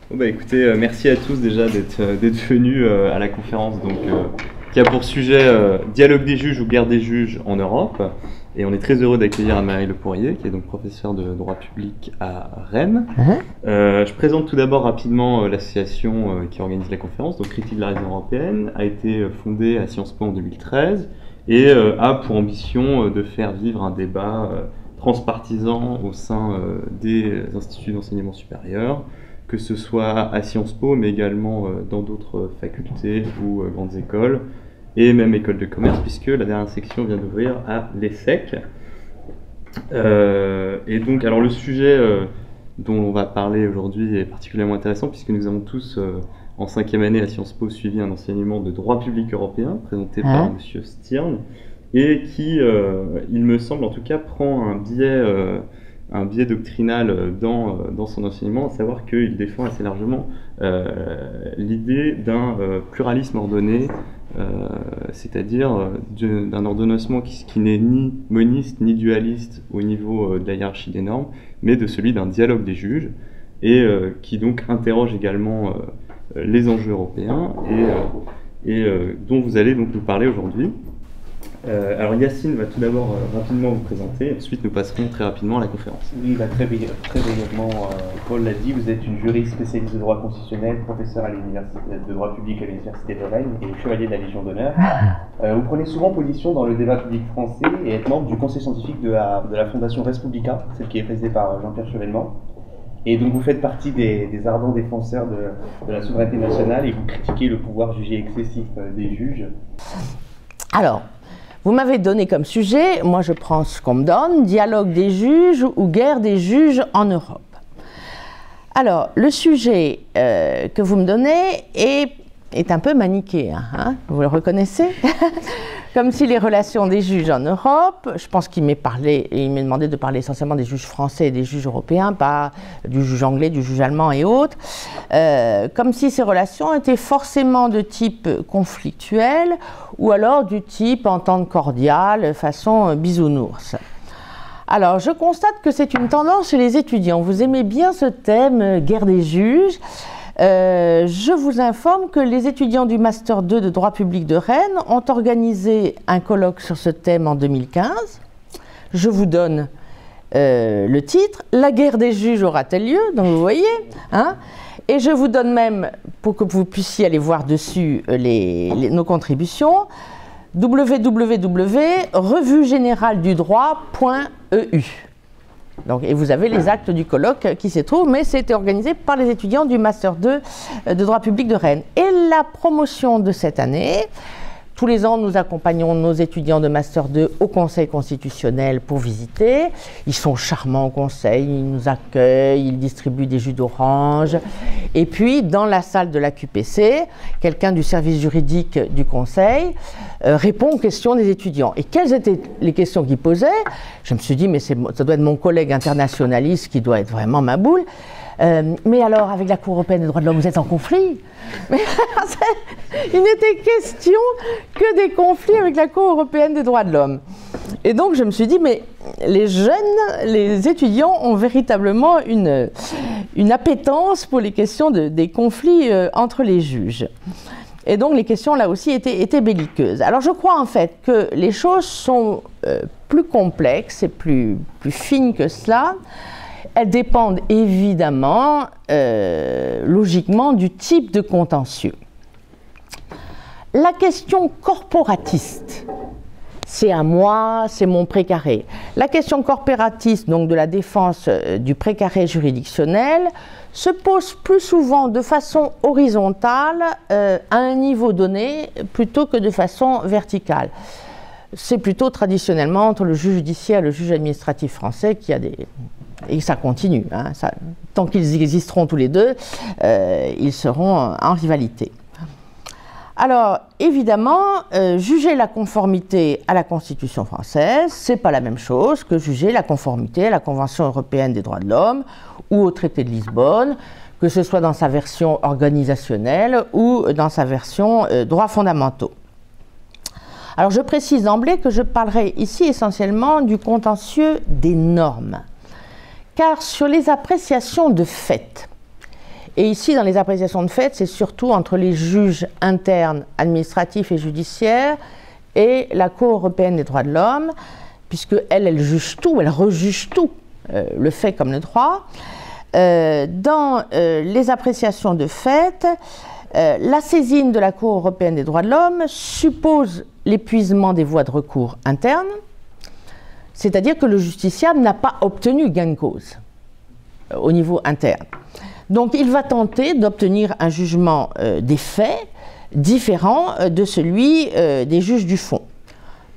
Bon bah écoutez, merci à tous déjà d'être venus à la conférence qui a pour sujet Dialogue des juges ou guerre des juges en Europe. Et on est très heureux d'accueillir Anne-Marie Le Pourrier, qui est donc professeure de droit public à Rennes. Je présente tout d'abord rapidement l'association qui organise la conférence, donc Critique de la raison européenne, a été fondée à Sciences Po en 2013 et a pour ambition de faire vivre un débat transpartisan au sein des instituts d'enseignement supérieur, que ce soit à Sciences Po, mais également dans d'autres facultés ou grandes écoles, et même écoles de commerce, puisque la dernière section vient d'ouvrir à l'ESSEC. Et donc, alors le sujet dont on va parler aujourd'hui est particulièrement intéressant, puisque nous avons tous, en 5e année à Sciences Po, suivi un enseignement de droit public européen, présenté par M. Stirn, et qui, il me semble en tout cas, prend un biais doctrinal dans son enseignement, à savoir qu'il défend assez largement l'idée d'un pluralisme ordonné, c'est-à-dire d'un ordonnancement qui n'est ni moniste ni dualiste au niveau de la hiérarchie des normes, mais de celui d'un dialogue des juges, et qui donc interroge également les enjeux européens et dont vous allez donc nous parler aujourd'hui. Alors Yacine va tout d'abord rapidement vous présenter, ensuite nous passerons très rapidement à la conférence. Oui, très brièvement, Paul l'a dit, vous êtes une juriste spécialiste de droit constitutionnel, professeur à l'université de droit public à l'université de Rennes et chevalier de la Légion d'honneur. Vous prenez souvent position dans le débat public français et êtes membre du conseil scientifique de la fondation Res Publica, celle qui est présidée par Jean-Pierre Chevènement. Et donc vous faites partie des ardents défenseurs de la souveraineté nationale et vous critiquez le pouvoir jugé excessif des juges. Alors, vous m'avez donné comme sujet, moi je prends ce qu'on me donne, dialogue des juges ou guerre des juges en Europe. Alors, le sujet que vous me donnez est un peu manichéen, hein, vous le reconnaissez? Comme si les relations des juges en Europe, je pense qu'il m'est demandé de parler essentiellement des juges français et des juges européens, pas du juge anglais, du juge allemand et autres, comme si ces relations étaient forcément de type conflictuel ou alors du type entente cordiale, façon bisounours. Alors, je constate que c'est une tendance chez les étudiants. Vous aimez bien ce thème, guerre des juges. Je vous informe que les étudiants du Master 2 de droit public de Rennes ont organisé un colloque sur ce thème en 2015. Je vous donne le titre, « La guerre des juges aura-t-elle lieu ?» Donc vous voyez, hein, et je vous donne même, pour que vous puissiez aller voir dessus nos contributions, www.revugénérale-du-droit.eu. Donc, et vous avez les actes du colloque qui s'y trouvent, mais c'était organisé par les étudiants du Master 2 de droit public de Rennes. Et la promotion de cette année, tous les ans, nous accompagnons nos étudiants de Master 2 au Conseil constitutionnel pour visiter. Ils sont charmants au Conseil, ils nous accueillent, ils distribuent des jus d'orange. Et puis, dans la salle de la QPC, quelqu'un du service juridique du Conseil répond aux questions des étudiants. Et quelles étaient les questions qu'ils posaient? Je me suis dit, mais ça doit être mon collègue internationaliste qui doit être vraiment ma boule. Mais alors, avec la Cour européenne des droits de l'homme, vous êtes en conflit? Mais il n'était question que des conflits avec la Cour européenne des droits de l'homme. Et donc, je me suis dit, mais les étudiants ont véritablement une appétence pour les questions des conflits entre les juges. Et donc, les questions, là aussi, étaient belliqueuses. Alors, je crois, en fait, que les choses sont plus complexes et plus fines que cela. Elles dépendent évidemment, logiquement, du type de contentieux. La question corporatiste, c'est à moi, c'est mon précaré. La question corporatiste, donc de la défense du précaré juridictionnel, se pose plus souvent de façon horizontale à un niveau donné plutôt que de façon verticale. C'est plutôt traditionnellement entre le juge judiciaire et le juge administratif français qui a des... Et ça continue, hein, tant qu'ils existeront tous les deux, ils seront en rivalité. Alors, évidemment, juger la conformité à la Constitution française, c'est pas la même chose que juger la conformité à la Convention européenne des droits de l'homme ou au traité de Lisbonne, que ce soit dans sa version organisationnelle ou dans sa version droits fondamentaux. Alors, je précise d'emblée que je parlerai ici essentiellement du contentieux des normes. Car sur les appréciations de fait Et ici, dans les appréciations de fait, c'est surtout entre les juges internes, administratifs et judiciaires et la Cour européenne des droits de l'homme, puisque elle juge tout, elle rejuge tout, le fait comme le droit. Dans les appréciations de fait, la saisine de la Cour européenne des droits de l'homme suppose l'épuisement des voies de recours internes, c'est-à-dire que le justiciable n'a pas obtenu gain de cause au niveau interne. Donc il va tenter d'obtenir un jugement des faits différent de celui des juges du fond.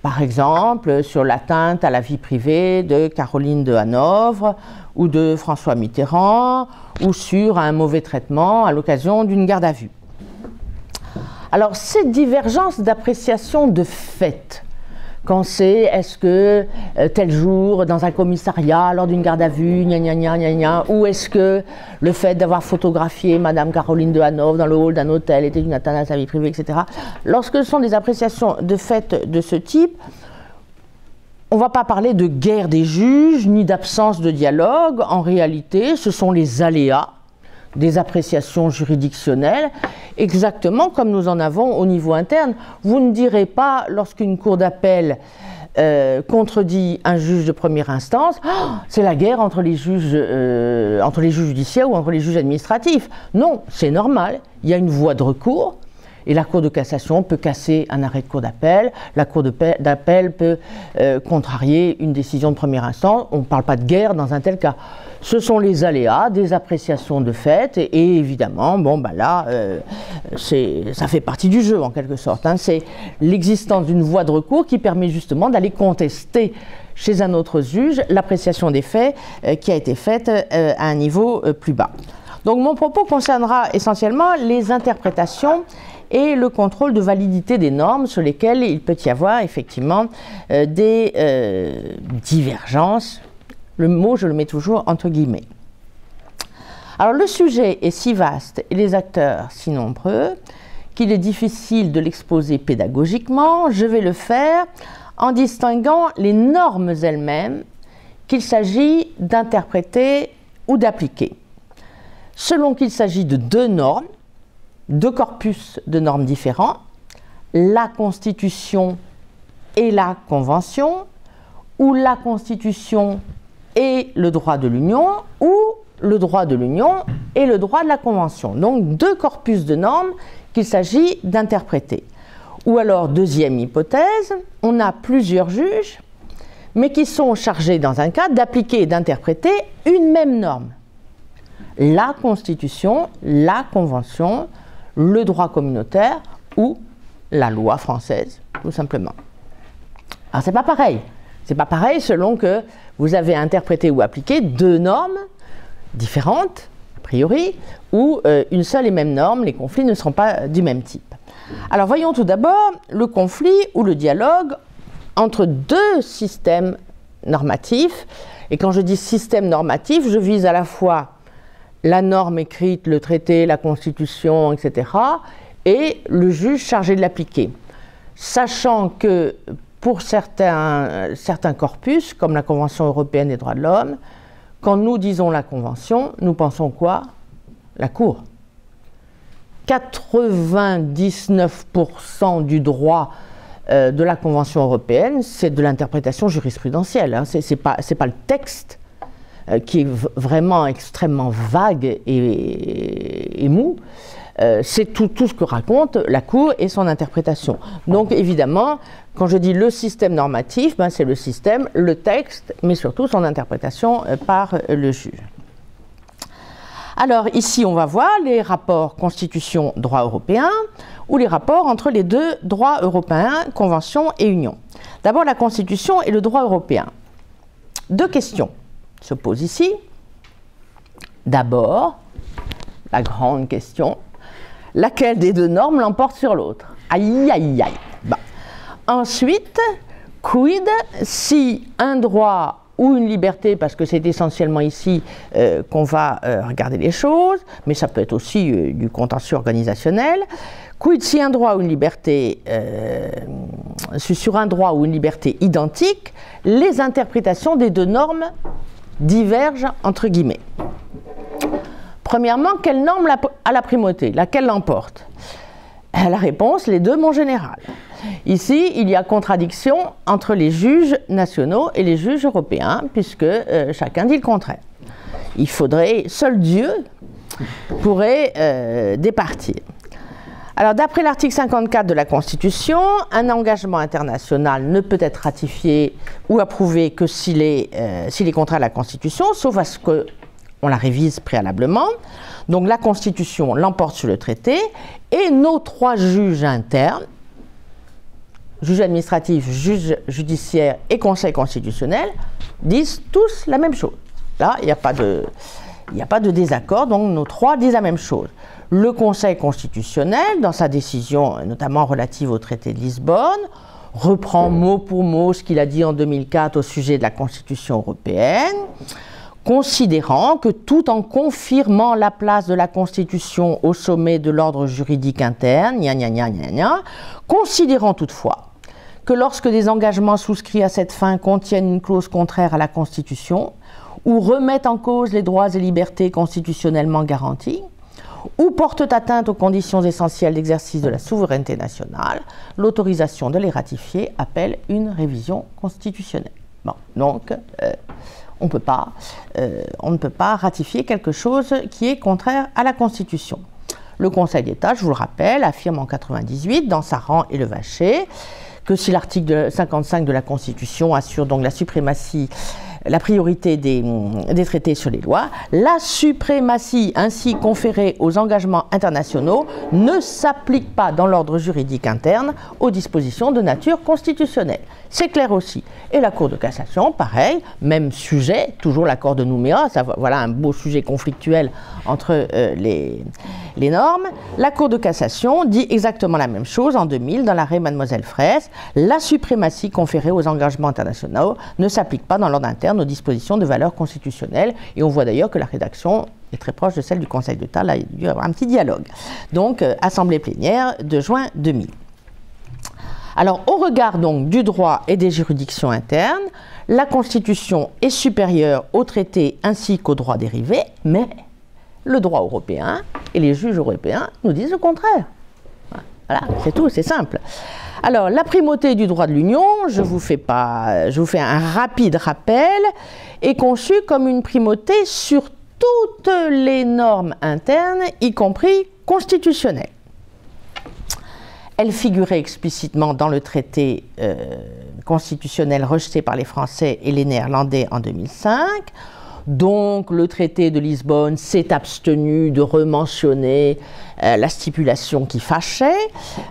Par exemple, sur l'atteinte à la vie privée de Caroline de Hanovre ou de François Mitterrand, ou sur un mauvais traitement à l'occasion d'une garde à vue. Alors, cette divergence d'appréciation de fait, quand c'est est-ce que tel jour, dans un commissariat, lors d'une garde à vue, gna gna gna gna gna, ou est-ce que le fait d'avoir photographié Madame Caroline de Hanovre dans le hall d'un hôtel était une atteinte à sa vie privée, etc. Lorsque ce sont des appréciations de fait de ce type, on ne va pas parler de guerre des juges, ni d'absence de dialogue. En réalité, ce sont les aléas des appréciations juridictionnelles, exactement comme nous en avons au niveau interne. Vous ne direz pas, lorsqu'une cour d'appel contredit un juge de première instance, oh, c'est la guerre entre les juges judiciaires ou entre les juges administratifs. Non, c'est normal, il y a une voie de recours, et la Cour de cassation peut casser un arrêt de cour d'appel, la Cour d'appel peut contrarier une décision de première instance. On ne parle pas de guerre dans un tel cas. Ce sont les aléas des appréciations de fait, et évidemment, bon, ben là, ça fait partie du jeu en quelque sorte. Hein. C'est l'existence d'une voie de recours qui permet justement d'aller contester chez un autre juge l'appréciation des faits qui a été faite à un niveau plus bas. Donc mon propos concernera essentiellement les interprétations et le contrôle de validité des normes sur lesquelles il peut y avoir effectivement des divergences. Le mot, je le mets toujours entre guillemets. Alors le sujet est si vaste et les acteurs si nombreux qu'il est difficile de l'exposer pédagogiquement. Je vais le faire en distinguant les normes elles-mêmes qu'il s'agit d'interpréter ou d'appliquer. Selon qu'il s'agit de deux normes, deux corpus de normes différents, la Constitution et la Convention, ou la Constitution et le droit de l'Union, ou le droit de l'Union et le droit de la Convention. Donc deux corpus de normes qu'il s'agit d'interpréter. Ou alors, deuxième hypothèse, on a plusieurs juges, mais qui sont chargés dans un cas d'appliquer et d'interpréter une même norme. La Constitution, la Convention, le droit communautaire ou la loi française, tout simplement. Alors c'est pas pareil. C'est pas pareil selon que vous avez interprété ou appliqué deux normes différentes, a priori, ou une seule et même norme, les conflits ne seront pas du même type. Alors voyons tout d'abord le conflit ou le dialogue entre deux systèmes normatifs. Et quand je dis système normatif, je vise à la fois la norme écrite, le traité, la Constitution, etc., et le juge chargé de l'appliquer. Sachant que pour certains corpus, comme la Convention européenne des droits de l'homme, quand nous disons la Convention, nous pensons quoi? La Cour. 99% du droit de la Convention européenne, c'est de l'interprétation jurisprudentielle. Hein. C'est pas le texte qui est vraiment extrêmement vague et mou. C'est tout ce que raconte la Cour et son interprétation. Donc évidemment, quand je dis le système normatif, ben, c'est le système, le texte, mais surtout son interprétation par le juge. Alors ici, on va voir les rapports Constitution-droit européen ou les rapports entre les deux droits européens, Convention et Union. D'abord, la Constitution et le droit européen. Deux questions se posent ici. D'abord, la grande question, laquelle des deux normes l'emporte sur l'autre? Aïe, aïe, aïe. Bon. Ensuite, quid si un droit ou une liberté, parce que c'est essentiellement ici qu'on va regarder les choses, mais ça peut être aussi du contentieux organisationnel, quid si un droit ou une liberté, sur un droit ou une liberté identique, les interprétations des deux normes divergent entre guillemets. Premièrement, quelle norme a la primauté? Laquelle l'emporte? La réponse, les deux, mon général. Ici, il y a contradiction entre les juges nationaux et les juges européens, puisque chacun dit le contraire. Il faudrait, seul Dieu pourrait départir. Alors, d'après l'article 54 de la Constitution, un engagement international ne peut être ratifié ou approuvé que s'il est contraire à la Constitution, sauf à ce qu'on la révise préalablement. Donc, la Constitution l'emporte sur le traité et nos trois juges internes, juge administratif, juge judiciaire et conseil constitutionnel, disent tous la même chose. Là, il n'y a pas de désaccord, donc nos trois disent la même chose. Le Conseil constitutionnel, dans sa décision notamment relative au traité de Lisbonne, reprend mot pour mot ce qu'il a dit en 2004 au sujet de la Constitution européenne, considérant que tout en confirmant la place de la Constitution au sommet de l'ordre juridique interne, considérant toutefois que lorsque des engagements souscrits à cette fin contiennent une clause contraire à la Constitution, ou remettent en cause les droits et libertés constitutionnellement garantis, ou portent atteinte aux conditions essentielles d'exercice de la souveraineté nationale, l'autorisation de les ratifier appelle une révision constitutionnelle. Bon, donc, on ne peut pas ratifier quelque chose qui est contraire à la Constitution. Le Conseil d'État, je vous le rappelle, affirme en 1998, dans Saran et Levaché, que si l'article 55 de la Constitution assure donc la priorité des traités sur les lois, la suprématie ainsi conférée aux engagements internationaux ne s'applique pas dans l'ordre juridique interne aux dispositions de nature constitutionnelle. C'est clair aussi. Et la Cour de cassation, pareil, même sujet, toujours l'accord de Nouméa, voilà un beau sujet conflictuel entre les normes. La Cour de cassation dit exactement la même chose en 2000 dans l'arrêt Mademoiselle Fraisse. La suprématie conférée aux engagements internationaux ne s'applique pas dans l'ordre interne aux dispositions de valeur constitutionnelle. Et on voit d'ailleurs que la rédaction est très proche de celle du Conseil d'État. Là, il y a dû y avoir un petit dialogue. Donc, assemblée plénière de juin 2000. Alors, au regard donc du droit et des juridictions internes, la Constitution est supérieure au traité ainsi qu'aux droits dérivés, mais le droit européen et les juges européens nous disent le contraire. Voilà, c'est tout, c'est simple. Alors, la primauté du droit de l'Union, je vous fais un rapide rappel, est conçue comme une primauté sur toutes les normes internes, y compris constitutionnelles. Elle figurait explicitement dans le traité constitutionnel rejeté par les Français et les Néerlandais en 2005. Donc, le traité de Lisbonne s'est abstenu de rementionner la stipulation qui fâchait,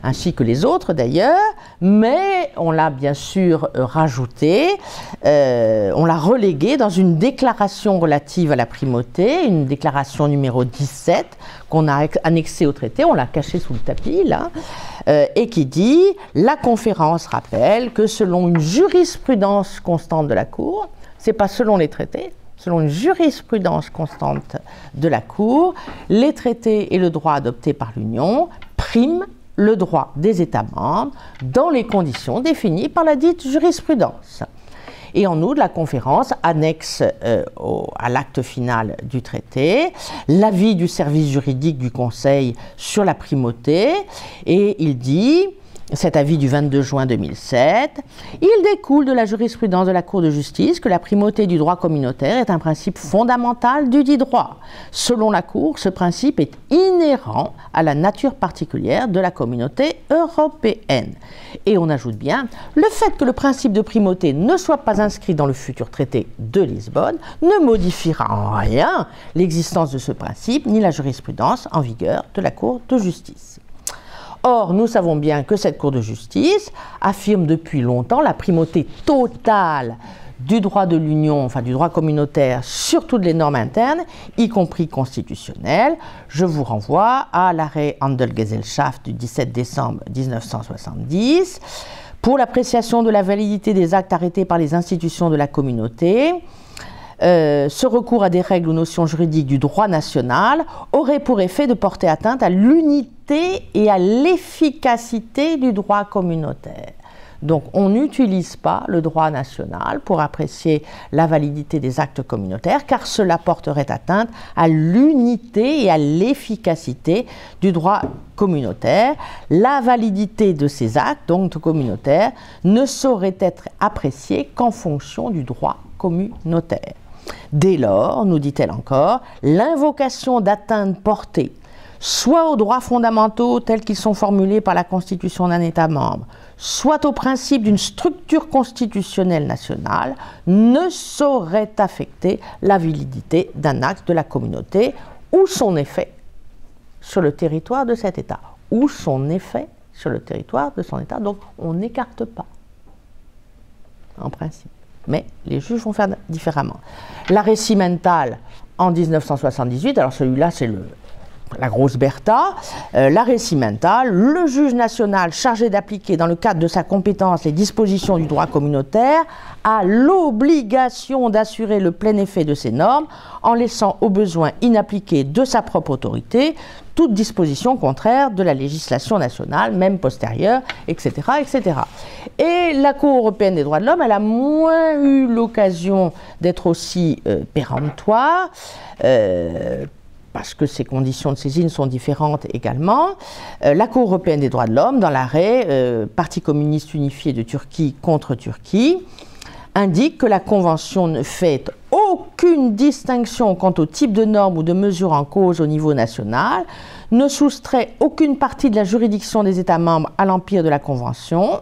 ainsi que les autres d'ailleurs, mais on l'a bien sûr rajouté, on l'a relégué dans une déclaration relative à la primauté, une déclaration numéro 17 qu'on a annexée au traité, on l'a cachée sous le tapis là, et qui dit « La conférence rappelle que selon une jurisprudence constante de la Cour, c'est pas selon les traités, selon une jurisprudence constante de la Cour, les traités et le droit adopté par l'Union priment le droit des États membres dans les conditions définies par la dite jurisprudence. » Et en outre, la conférence annexe à l'acte final du traité l'avis du service juridique du Conseil sur la primauté, et il dit... Cet avis du 22 juin 2007, il découle de la jurisprudence de la Cour de justice que la primauté du droit communautaire est un principe fondamental du dit droit. Selon la Cour, ce principe est inhérent à la nature particulière de la communauté européenne. Et on ajoute bien, le fait que le principe de primauté ne soit pas inscrit dans le futur traité de Lisbonne ne modifiera en rien l'existence de ce principe ni la jurisprudence en vigueur de la Cour de justice. Or, nous savons bien que cette Cour de justice affirme depuis longtemps la primauté totale du droit de l'Union, enfin du droit communautaire, sur toutes les normes internes, y compris constitutionnelles. Je vous renvoie à l'arrêt Handel-Gesellschaft du 17 décembre 1970 pour l'appréciation de la validité des actes arrêtés par les institutions de la communauté. Ce recours à des règles ou notions juridiques du droit national aurait pour effet de porter atteinte à l'unité et à l'efficacité du droit communautaire. Donc on n'utilise pas le droit national pour apprécier la validité des actes communautaires, car cela porterait atteinte à l'unité et à l'efficacité du droit communautaire. La validité de ces actes, donc communautaires, ne saurait être appréciée qu'en fonction du droit communautaire. Dès lors, nous dit-elle encore, l'invocation d'atteinte portée soit aux droits fondamentaux tels qu'ils sont formulés par la Constitution d'un État membre, soit au principe d'une structure constitutionnelle nationale, ne saurait affecter la validité d'un acte de la communauté ou son effet sur le territoire de cet État. Ou son effet sur le territoire de son État. Donc on n'écarte pas, en principe. Mais les juges vont faire différemment. L'arrêt Cimental en 1978, alors celui-là c'est la grosse Bertha, l'arrêt Cimental, le juge national chargé d'appliquer dans le cadre de sa compétence les dispositions du droit communautaire a l'obligation d'assurer le plein effet de ces normes en laissant au besoin inappliqué de sa propre autorité toute disposition contraire de la législation nationale, même postérieure, etc., etc. Et la Cour européenne des droits de l'homme, elle a moins eu l'occasion d'être aussi péremptoire, parce que ces conditions de saisine sont différentes également. La Cour européenne des droits de l'homme, dans l'arrêt Parti communiste unifié de Turquie contre Turquie, indique que la Convention ne fait aucune distinction quant au type de normes ou de mesures en cause au niveau national, ne soustrait aucune partie de la juridiction des États membres à l'empire de la Convention.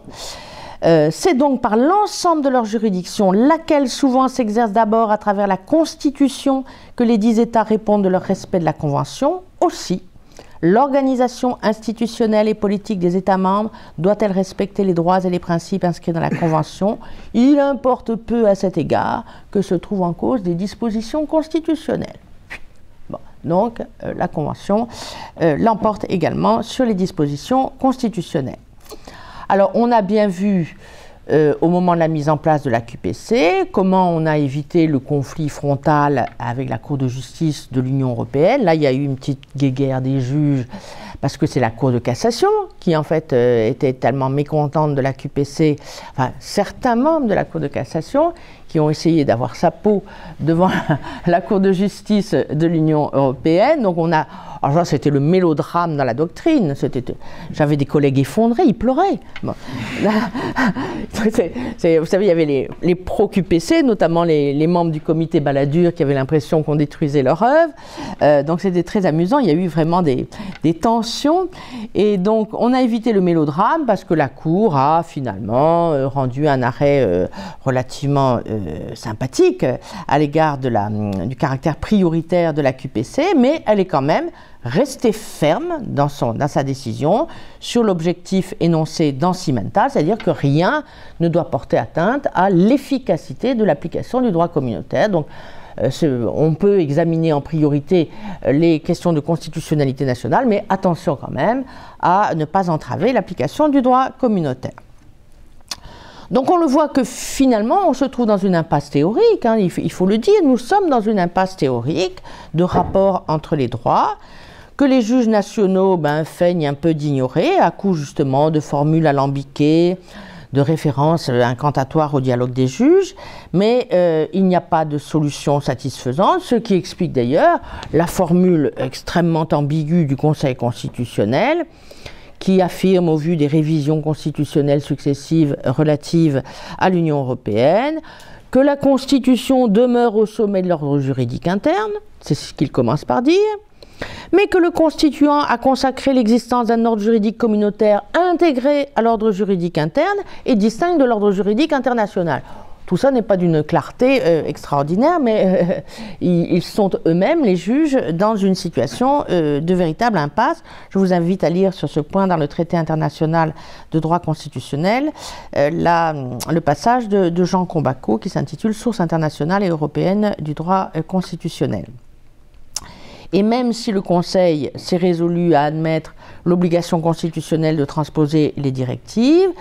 C'est donc par l'ensemble de leur juridiction, laquelle souvent s'exerce d'abord à travers la Constitution, que les 10 États répondent de leur respect de la Convention. Aussi, l'organisation institutionnelle et politique des États membres doit-elle respecter les droits et les principes inscrits dans la Convention. Il importe peu à cet égard que se trouvent en cause des dispositions constitutionnelles. Bon, donc, la Convention l'emporte également sur les dispositions constitutionnelles. Alors, on a bien vu au moment de la mise en place de la QPC comment on a évité le conflit frontal avec la Cour de justice de l'Union européenne. Là, il y a eu une petite guéguerre des juges parce que c'est la Cour de cassation qui, en fait, était tellement mécontente de la QPC, enfin, certains membres de la Cour de cassation qui ont essayé d'avoir sa peau devant la Cour de justice de l'Union européenne. Donc, on a... Alors ça, c'était le mélodrame dans la doctrine. J'avais des collègues effondrés, ils pleuraient. Bon. Vous savez, il y avait les pro-QPC, notamment les membres du comité Balladur qui avaient l'impression qu'on détruisait leur œuvre. Donc c'était très amusant, il y a eu vraiment des tensions. Et donc on a évité le mélodrame parce que la Cour a finalement rendu un arrêt relativement sympathique à l'égard du caractère prioritaire de la QPC, mais elle est quand même rester ferme dans sa décision sur l'objectif énoncé dans Cimental, c'est-à-dire que rien ne doit porter atteinte à l'efficacité de l'application du droit communautaire. Donc, on peut examiner en priorité les questions de constitutionnalité nationale, mais attention quand même à ne pas entraver l'application du droit communautaire. Donc on le voit que finalement on se trouve dans une impasse théorique, hein, il faut le dire, nous sommes dans une impasse théorique de rapport entre les droits, que les juges nationaux feignent un peu d'ignorer à coup justement de formules alambiquées, de références incantatoires au dialogue des juges, mais il n'y a pas de solution satisfaisante, ce qui explique d'ailleurs la formule extrêmement ambiguë du Conseil constitutionnel, qui affirme au vu des révisions constitutionnelles successives relatives à l'Union européenne que la Constitution demeure au sommet de l'ordre juridique interne, c'est ce qu'il commence par dire, mais que le constituant a consacré l'existence d'un ordre juridique communautaire intégré à l'ordre juridique interne et distinct de l'ordre juridique international. Tout ça n'est pas d'une clarté extraordinaire, mais ils sont eux-mêmes, les juges, dans une situation de véritable impasse. Je vous invite à lire sur ce point dans le traité international de droit constitutionnel le passage de Jean Combaco qui s'intitule « Sources internationales et européennes du droit constitutionnel ». Et même si le Conseil s'est résolu à admettre l'obligation constitutionnelle de transposer les directives,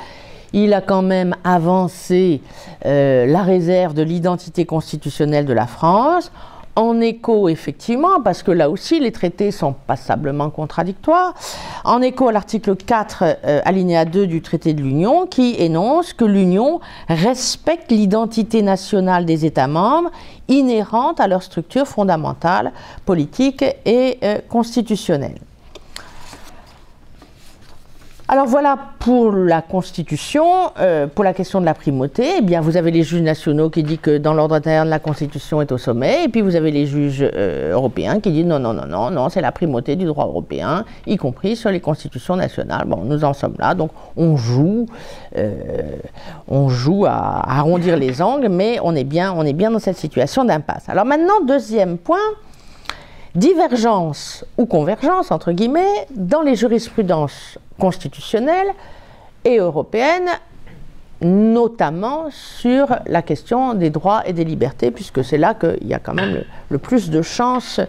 il a quand même avancé la réserve de l'identité constitutionnelle de la France en écho, effectivement, parce que là aussi, les traités sont passablement contradictoires, en écho à l'article 4, alinéa 2 du traité de l'Union, qui énonce que l'Union respecte l'identité nationale des États membres, inhérente à leur structure fondamentale, politique et constitutionnelle. Alors voilà pour la Constitution. Pour la question de la primauté, eh bien vous avez les juges nationaux qui disent que dans l'ordre interne la Constitution est au sommet, et puis vous avez les juges européens qui disent non, non, non, non, non, c'est la primauté du droit européen, y compris sur les constitutions nationales. Bon, nous en sommes là, donc on joue à arrondir les angles, mais on est bien dans cette situation d'impasse. Alors maintenant, deuxième point. Divergence ou convergence, entre guillemets, dans les jurisprudences constitutionnelles et européennes, notamment sur la question des droits et des libertés, puisque c'est là qu'il y a quand même le plus de chances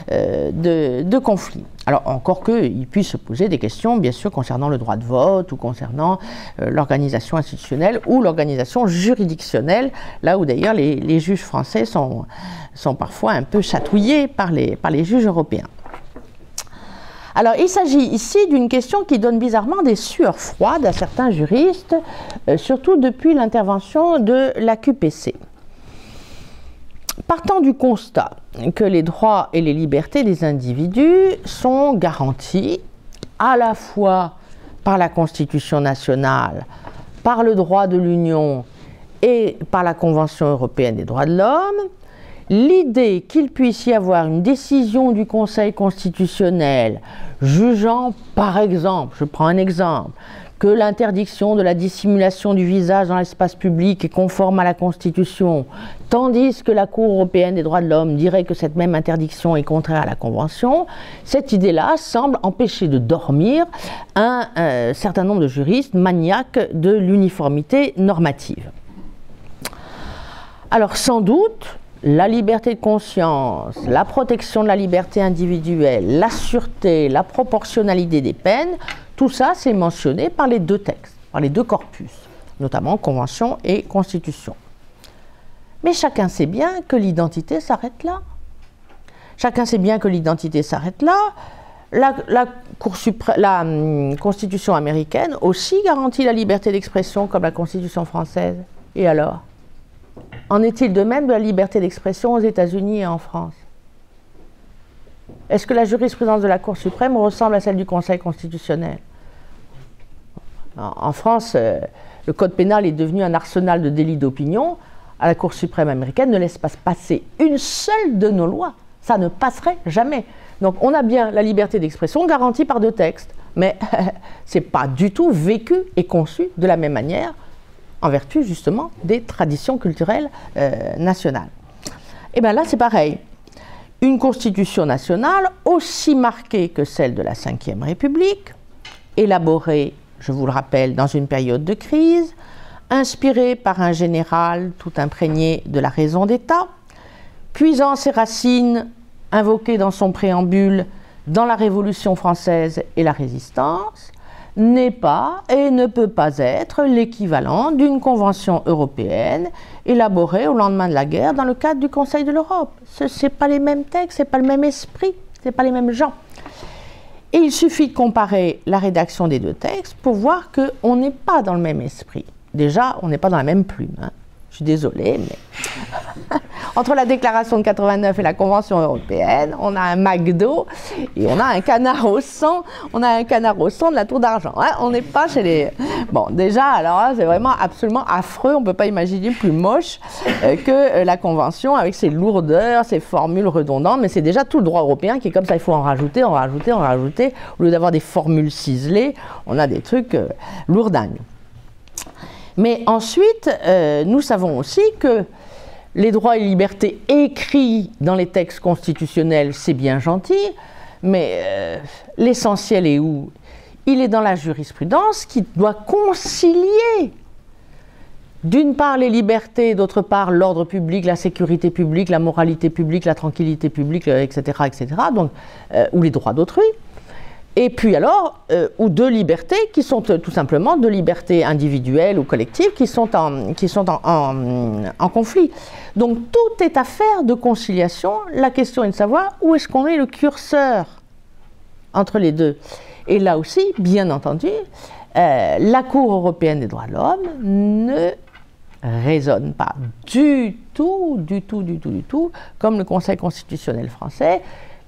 de conflit. Alors, encore qu'il puisse se poser des questions, bien sûr, concernant le droit de vote ou concernant l'organisation institutionnelle ou l'organisation juridictionnelle, là où d'ailleurs les juges français sont parfois un peu chatouillés par les juges européens. Alors, il s'agit ici d'une question qui donne bizarrement des sueurs froides à certains juristes, surtout depuis l'intervention de la QPC. Partant du constat que les droits et les libertés des individus sont garantis à la fois par la Constitution nationale, par le droit de l'Union et par la Convention européenne des droits de l'homme, l'idée qu'il puisse y avoir une décision du Conseil constitutionnel jugeant, par exemple, je prends un exemple, que l'interdiction de la dissimulation du visage dans l'espace public est conforme à la Constitution, tandis que la Cour européenne des droits de l'homme dirait que cette même interdiction est contraire à la Convention, cette idée-là semble empêcher de dormir un certain nombre de juristes maniaques de l'uniformité normative. Alors sans doute, la liberté de conscience, la protection de la liberté individuelle, la sûreté, la proportionnalité des peines, tout ça c'est mentionné par les deux textes, par les deux corpus, notamment Convention et Constitution. Mais chacun sait bien que l'identité s'arrête là. Chacun sait bien que l'identité s'arrête là. La Constitution américaine aussi garantit la liberté d'expression comme la Constitution française. Et alors ? En est-il de même de la liberté d'expression aux États-Unis et en France? Est-ce que la jurisprudence de la Cour suprême ressemble à celle du Conseil constitutionnel? En France, le code pénal est devenu un arsenal de délits d'opinion. À la Cour suprême américaine ne laisse pas passer une seule de nos lois. Ça ne passerait jamais. Donc on a bien la liberté d'expression garantie par deux textes, mais ce n'est pas du tout vécu et conçu de la même manière en vertu justement des traditions culturelles nationales. Et bien là c'est pareil. Une constitution nationale aussi marquée que celle de la Ve République, élaborée, je vous le rappelle, dans une période de crise, inspirée par un général tout imprégné de la raison d'État, puisant ses racines, invoquées dans son préambule, dans la Révolution française et la Résistance, n'est pas et ne peut pas être l'équivalent d'une convention européenne élaborée au lendemain de la guerre dans le cadre du Conseil de l'Europe. Ce n'est pas les mêmes textes, ce n'est pas le même esprit, ce n'est pas les mêmes gens. Et il suffit de comparer la rédaction des deux textes pour voir qu'on n'est pas dans le même esprit. Déjà, on n'est pas dans la même plume. Hein. Je suis désolée, mais entre la déclaration de 89 et la Convention européenne, on a un McDo et on a un canard au sang. On a un canard au sang de la Tour d'Argent. Hein. On n'est pas chez les... Bon, déjà, alors là, c'est vraiment absolument affreux. On ne peut pas imaginer plus moche que la Convention avec ses lourdeurs, ses formules redondantes. Mais c'est déjà tout le droit européen qui est comme ça. Il faut en rajouter, en rajouter, en rajouter. Au lieu d'avoir des formules ciselées, on a des trucs lourdingues. Mais ensuite, nous savons aussi que les droits et libertés écrits dans les textes constitutionnels, c'est bien gentil, mais l'essentiel est où? Il est dans la jurisprudence qui doit concilier d'une part les libertés, d'autre part l'ordre public, la sécurité publique, la moralité publique, la tranquillité publique, etc., etc., donc, ou les droits d'autrui. Et puis alors, ou deux libertés qui sont tout simplement deux libertés individuelles ou collectives qui sont en conflit. Donc tout est affaire de conciliation. La question est de savoir où est-ce qu'on met le curseur entre les deux. Et là aussi, bien entendu, la Cour européenne des droits de l'homme ne raisonne pas du tout, comme le Conseil constitutionnel français,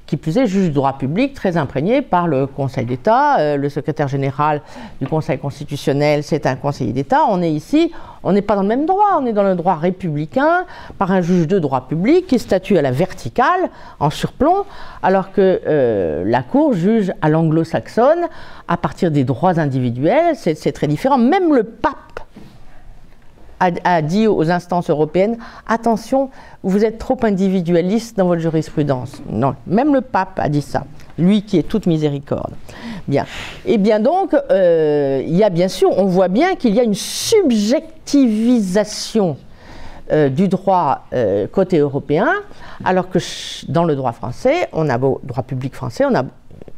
qui plus est juge du droit public, très imprégné par le Conseil d'État. Le secrétaire général du Conseil constitutionnel, c'est un conseiller d'État. On est ici, on n'est pas dans le même droit, on est dans le droit républicain, par un juge de droit public qui statue à la verticale, en surplomb, alors que la Cour juge à l'anglo-saxonne, à partir des droits individuels. C'est très différent. Même le pape a dit aux instances européennes, attention, vous êtes trop individualiste dans votre jurisprudence. Non, même le pape a dit ça, lui qui est toute miséricorde. Bien. Et bien donc, il y a bien sûr, on voit bien qu'il y a une subjectivisation du droit côté européen, alors que dans le droit français, droit public français, on a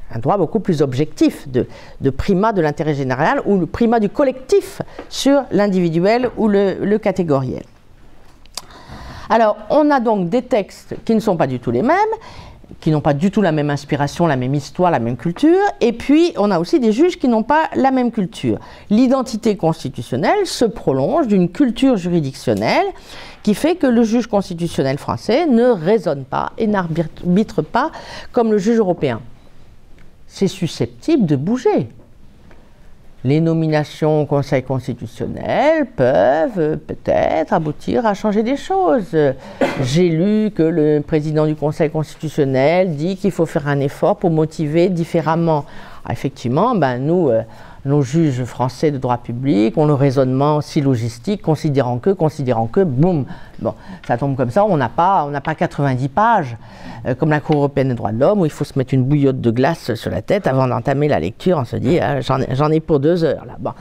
un droit beaucoup plus objectif de primat de l'intérêt général ou le primat du collectif sur l'individuel ou le catégoriel. Alors, on a donc des textes qui ne sont pas du tout les mêmes, qui n'ont pas du tout la même inspiration, la même histoire, la même culture, et puis on a aussi des juges qui n'ont pas la même culture. L'identité constitutionnelle se prolonge d'une culture juridictionnelle qui fait que le juge constitutionnel français ne raisonne pas et n'arbitre pas comme le juge européen. C'est susceptible de bouger. Les nominations au Conseil constitutionnel peuvent peut-être aboutir à changer des choses. J'ai lu que le président du Conseil constitutionnel dit qu'il faut faire un effort pour motiver différemment. Effectivement, nos juges français de droit public ont le raisonnement syllogistique, considérant que, boum, bon, ça tombe comme ça, on n'a pas 90 pages, comme la Cour européenne des droits de l'homme, où il faut se mettre une bouillotte de glace sur la tête avant d'entamer la lecture, on se dit, j'en ai pour 2 heures, là. Bon.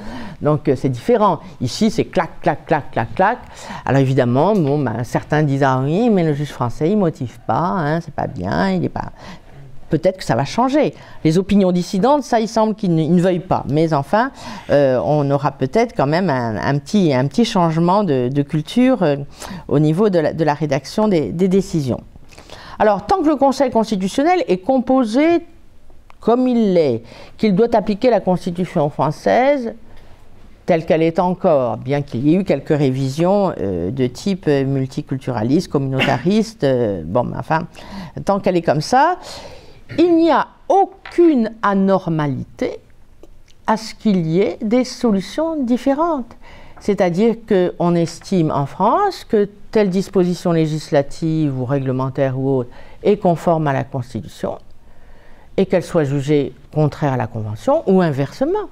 Donc c'est différent. Ici, c'est clac, clac, clac, clac, clac. Alors évidemment, certains disent, ah oui, mais le juge français, il ne motive pas, hein, c'est pas bien, il n'est pas... Peut-être que ça va changer. Les opinions dissidentes, ça, il semble qu'ils ne veuillent pas. Mais enfin, on aura peut-être quand même un petit changement de culture au niveau de la rédaction des décisions. Alors, tant que le Conseil constitutionnel est composé comme il l'est, qu'il doit appliquer la Constitution française telle qu'elle est encore, bien qu'il y ait eu quelques révisions de type multiculturaliste, communautariste, tant qu'elle est comme ça, il n'y a aucune anormalité à ce qu'il y ait des solutions différentes. C'est-à-dire qu'on estime en France que telle disposition législative ou réglementaire ou autre est conforme à la Constitution et qu'elle soit jugée contraire à la Convention ou inversement.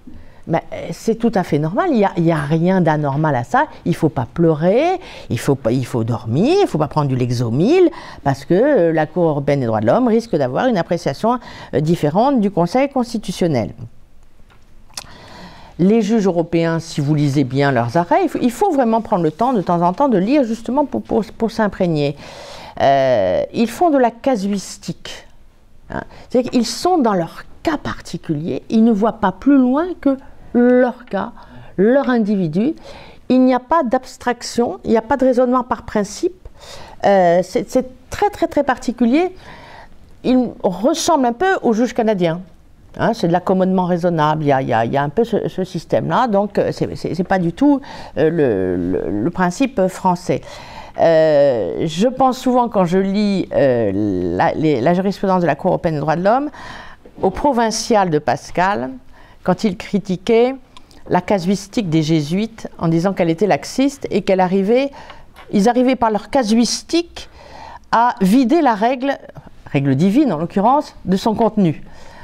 Mais c'est tout à fait normal, il n'y a rien d'anormal à ça, il ne faut pas pleurer, il faut dormir, il ne faut pas prendre du Lexomil, parce que la Cour européenne des droits de l'homme risque d'avoir une appréciation différente du Conseil constitutionnel. Les juges européens, si vous lisez bien leurs arrêts, il faut vraiment prendre le temps de temps en temps de lire justement pour s'imprégner. Ils font de la casuistique, hein. C'est-à-dire qu'ils sont dans leur cas particulier, ils ne voient pas plus loin que leur cas, leur individu. Il n'y a pas d'abstraction, il n'y a pas de raisonnement par principe. C'est très très très particulier. Il ressemble un peu au juge canadien. Hein, c'est de l'accommodement raisonnable, il y a un peu ce système-là, donc c'est pas du tout le principe français. Je pense souvent, quand je lis la jurisprudence de la Cour européenne des droits de l'homme, au provincial de Pascal, quand il critiquait la casuistique des jésuites en disant qu'elle était laxiste et ils arrivaient par leur casuistique à vider la règle divine en l'occurrence, de son contenu.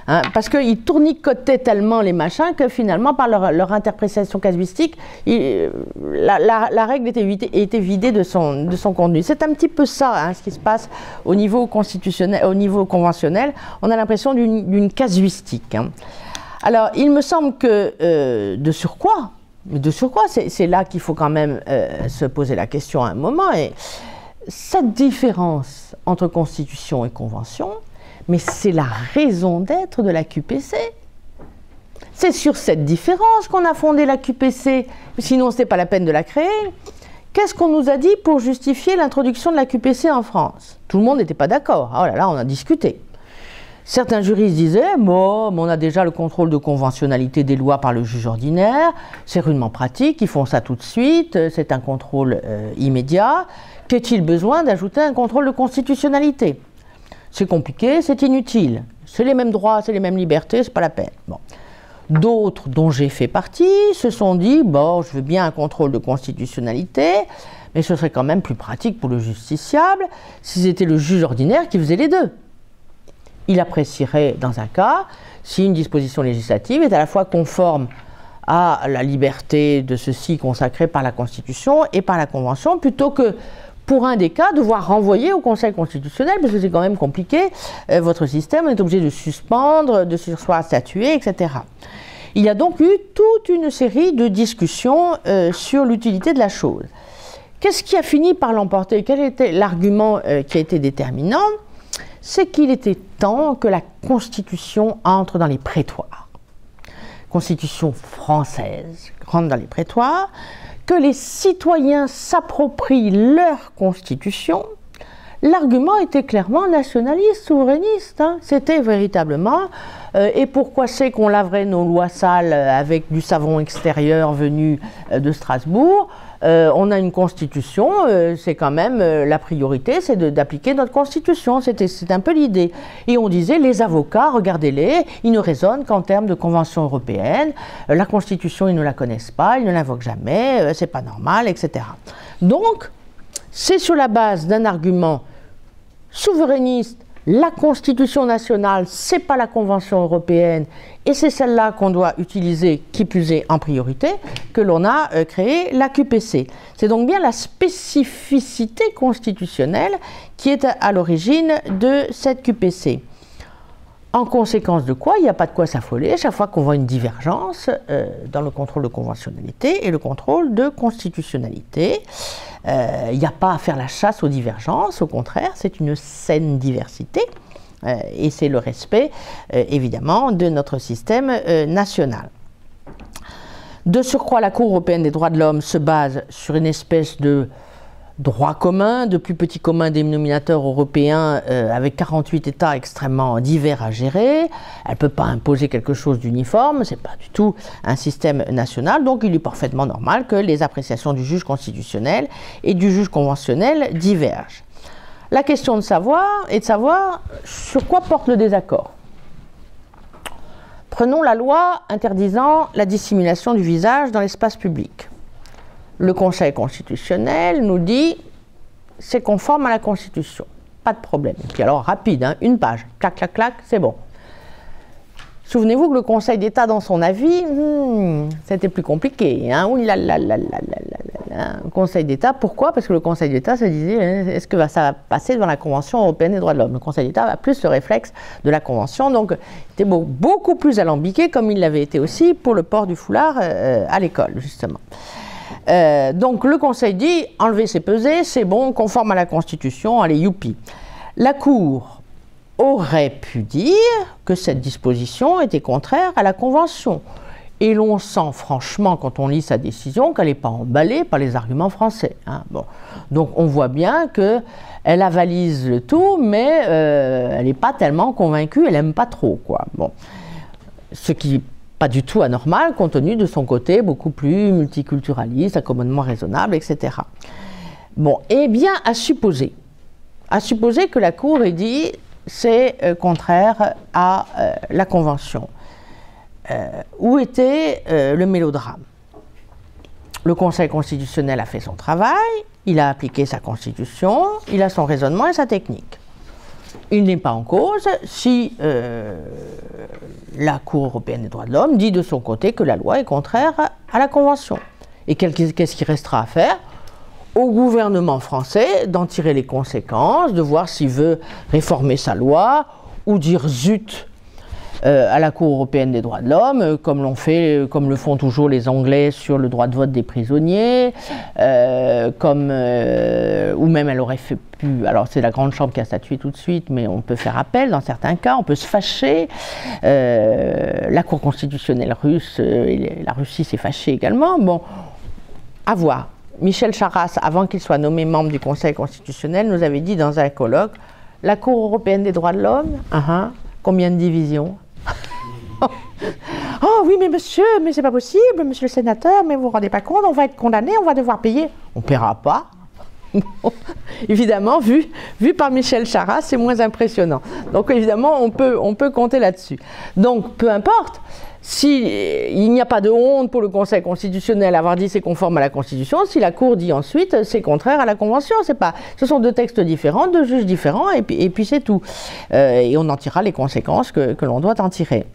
Hein, parce qu'ils tournicotaient tellement les machins que finalement, par leur interprétation casuistique, la règle était vidée de son contenu. C'est un petit peu ça, hein, ce qui se passe au niveau constitutionnel, au niveau conventionnel. On a l'impression d'une casuistique. Hein. Alors, il me semble que de surcroît, c'est là qu'il faut quand même se poser la question à un moment. Et cette différence entre constitution et convention, mais c'est la raison d'être de la QPC. C'est sur cette différence qu'on a fondé la QPC, sinon ce n'est pas la peine de la créer. Qu'est-ce qu'on nous a dit pour justifier l'introduction de la QPC en France? Tout le monde n'était pas d'accord. Oh là là, on a discuté. Certains juristes disaient, bon, on a déjà le contrôle de conventionnalité des lois par le juge ordinaire, c'est rudement pratique, ils font ça tout de suite, c'est un contrôle immédiat. Qu'est-il besoin d'ajouter un contrôle de constitutionnalité? C'est compliqué, c'est inutile. C'est les mêmes droits, c'est les mêmes libertés, c'est pas la peine. Bon. D'autres, dont j'ai fait partie, se sont dit, bon, je veux bien un contrôle de constitutionnalité, mais ce serait quand même plus pratique pour le justiciable si c'était le juge ordinaire qui faisait les deux. Il apprécierait, dans un cas, si une disposition législative est à la fois conforme à la liberté de ceci consacrée par la Constitution et par la Convention, plutôt que, pour un des cas, devoir renvoyer au Conseil constitutionnel, parce que c'est quand même compliqué, votre système, on est obligé de suspendre, de surseoir, statuer, etc. Il y a donc eu toute une série de discussions sur l'utilité de la chose. Qu'est-ce qui a fini par l'emporter? Quel était l'argument qui a été déterminant? C'est qu'il était temps que la Constitution entre dans les prétoires. Constitution française rentre dans les prétoires, que les citoyens s'approprient leur Constitution. L'argument était clairement nationaliste, souverainiste. Hein. C'était véritablement et pourquoi c'est qu'on laverait nos lois sales avec du savon extérieur venu de Strasbourg? On a une constitution, c'est quand même la priorité, c'est d'appliquer notre constitution, c'est un peu l'idée. Et on disait, les avocats, regardez-les, ils ne raisonnent qu'en termes de convention européenne, la constitution, ils ne la connaissent pas, ils ne l'invoquent jamais, c'est pas normal, etc. Donc, c'est sur la base d'un argument souverainiste, la Constitution nationale, c'est pas la Convention européenne, et c'est celle-là qu'on doit utiliser, qui plus est en priorité, que l'on a créé la QPC. C'est donc bien la spécificité constitutionnelle qui est à l'origine de cette QPC. En conséquence de quoi, il n'y a pas de quoi s'affoler chaque fois qu'on voit une divergence dans le contrôle de conventionnalité et le contrôle de constitutionnalité. Il n'y a pas à faire la chasse aux divergences, au contraire, c'est une saine diversité et c'est le respect, évidemment, de notre système national. De surcroît, la Cour européenne des droits de l'homme se base sur une espèce de droit commun, de plus petit commun dénominateur européen avec 48 États extrêmement divers à gérer. Elle ne peut pas imposer quelque chose d'uniforme, ce n'est pas du tout un système national, donc il est parfaitement normal que les appréciations du juge constitutionnel et du juge conventionnel divergent. La question de savoir est de savoir sur quoi porte le désaccord. Prenons la loi interdisant la dissimulation du visage dans l'espace public. Le Conseil constitutionnel nous dit c'est conforme à la Constitution, pas de problème. Et puis alors rapide, hein, une page, clac, clac, clac, c'est bon. Souvenez-vous que le Conseil d'État dans son avis, c'était plus compliqué. Hein, le Conseil d'État, pourquoi? Parce que le Conseil d'État se disait est-ce que ça va passer devant la Convention européenne des droits de l'homme? Le Conseil d'État a plus le réflexe de la Convention, donc il était beaucoup plus alambiqué comme il l'avait été aussi pour le port du foulard à l'école, justement. Donc le Conseil dit enlever ces pesées, c'est bon, conforme à la Constitution, allez youpi. La Cour aurait pu dire que cette disposition était contraire à la Convention. Et l'on sent franchement, quand on lit sa décision, qu'elle n'est pas emballée par les arguments français. Hein. Bon. Donc on voit bien qu'elle avalise le tout, mais elle n'est pas tellement convaincue, elle n'aime pas trop, quoi. Bon. Ce qui pas du tout anormal, compte tenu de son côté beaucoup plus multiculturaliste, accommodement raisonnable, etc. Bon, eh bien, à supposer que la Cour ait dit c'est contraire à la Convention. Où était le mélodrame? Le Conseil constitutionnel a fait son travail, il a appliqué sa Constitution, il a son raisonnement et sa technique. Il n'est pas en cause si la Cour européenne des droits de l'homme dit de son côté que la loi est contraire à la Convention. Et qu'est-ce qu'il restera à faire? Au gouvernement français d'en tirer les conséquences, de voir s'il veut réformer sa loi ou dire zut, à la Cour européenne des droits de l'homme, comme le font toujours les Anglais sur le droit de vote des prisonniers, ou même elle aurait pu, alors c'est la Grande Chambre qui a statué tout de suite, mais on peut faire appel dans certains cas, on peut se fâcher. La Cour constitutionnelle russe, la Russie s'est fâchée également. Bon, à voir. Michel Charasse, avant qu'il soit nommé membre du Conseil constitutionnel, nous avait dit dans un colloque, la Cour européenne des droits de l'homme, combien de divisions? Oh oui, mais monsieur, mais c'est pas possible, monsieur le sénateur, mais vous vous rendez pas compte, on va être condamné, on va devoir payer. On paiera pas. Évidemment, vu par Michel Charasse, c'est moins impressionnant. Donc évidemment, on peut compter là-dessus. Donc peu importe, s'il n'y a pas de honte pour le Conseil constitutionnel avoir dit c'est conforme à la Constitution, si la Cour dit ensuite c'est contraire à la Convention, ce sont deux textes différents, deux juges différents, et puis c'est tout. Et on en tirera les conséquences que l'on doit en tirer.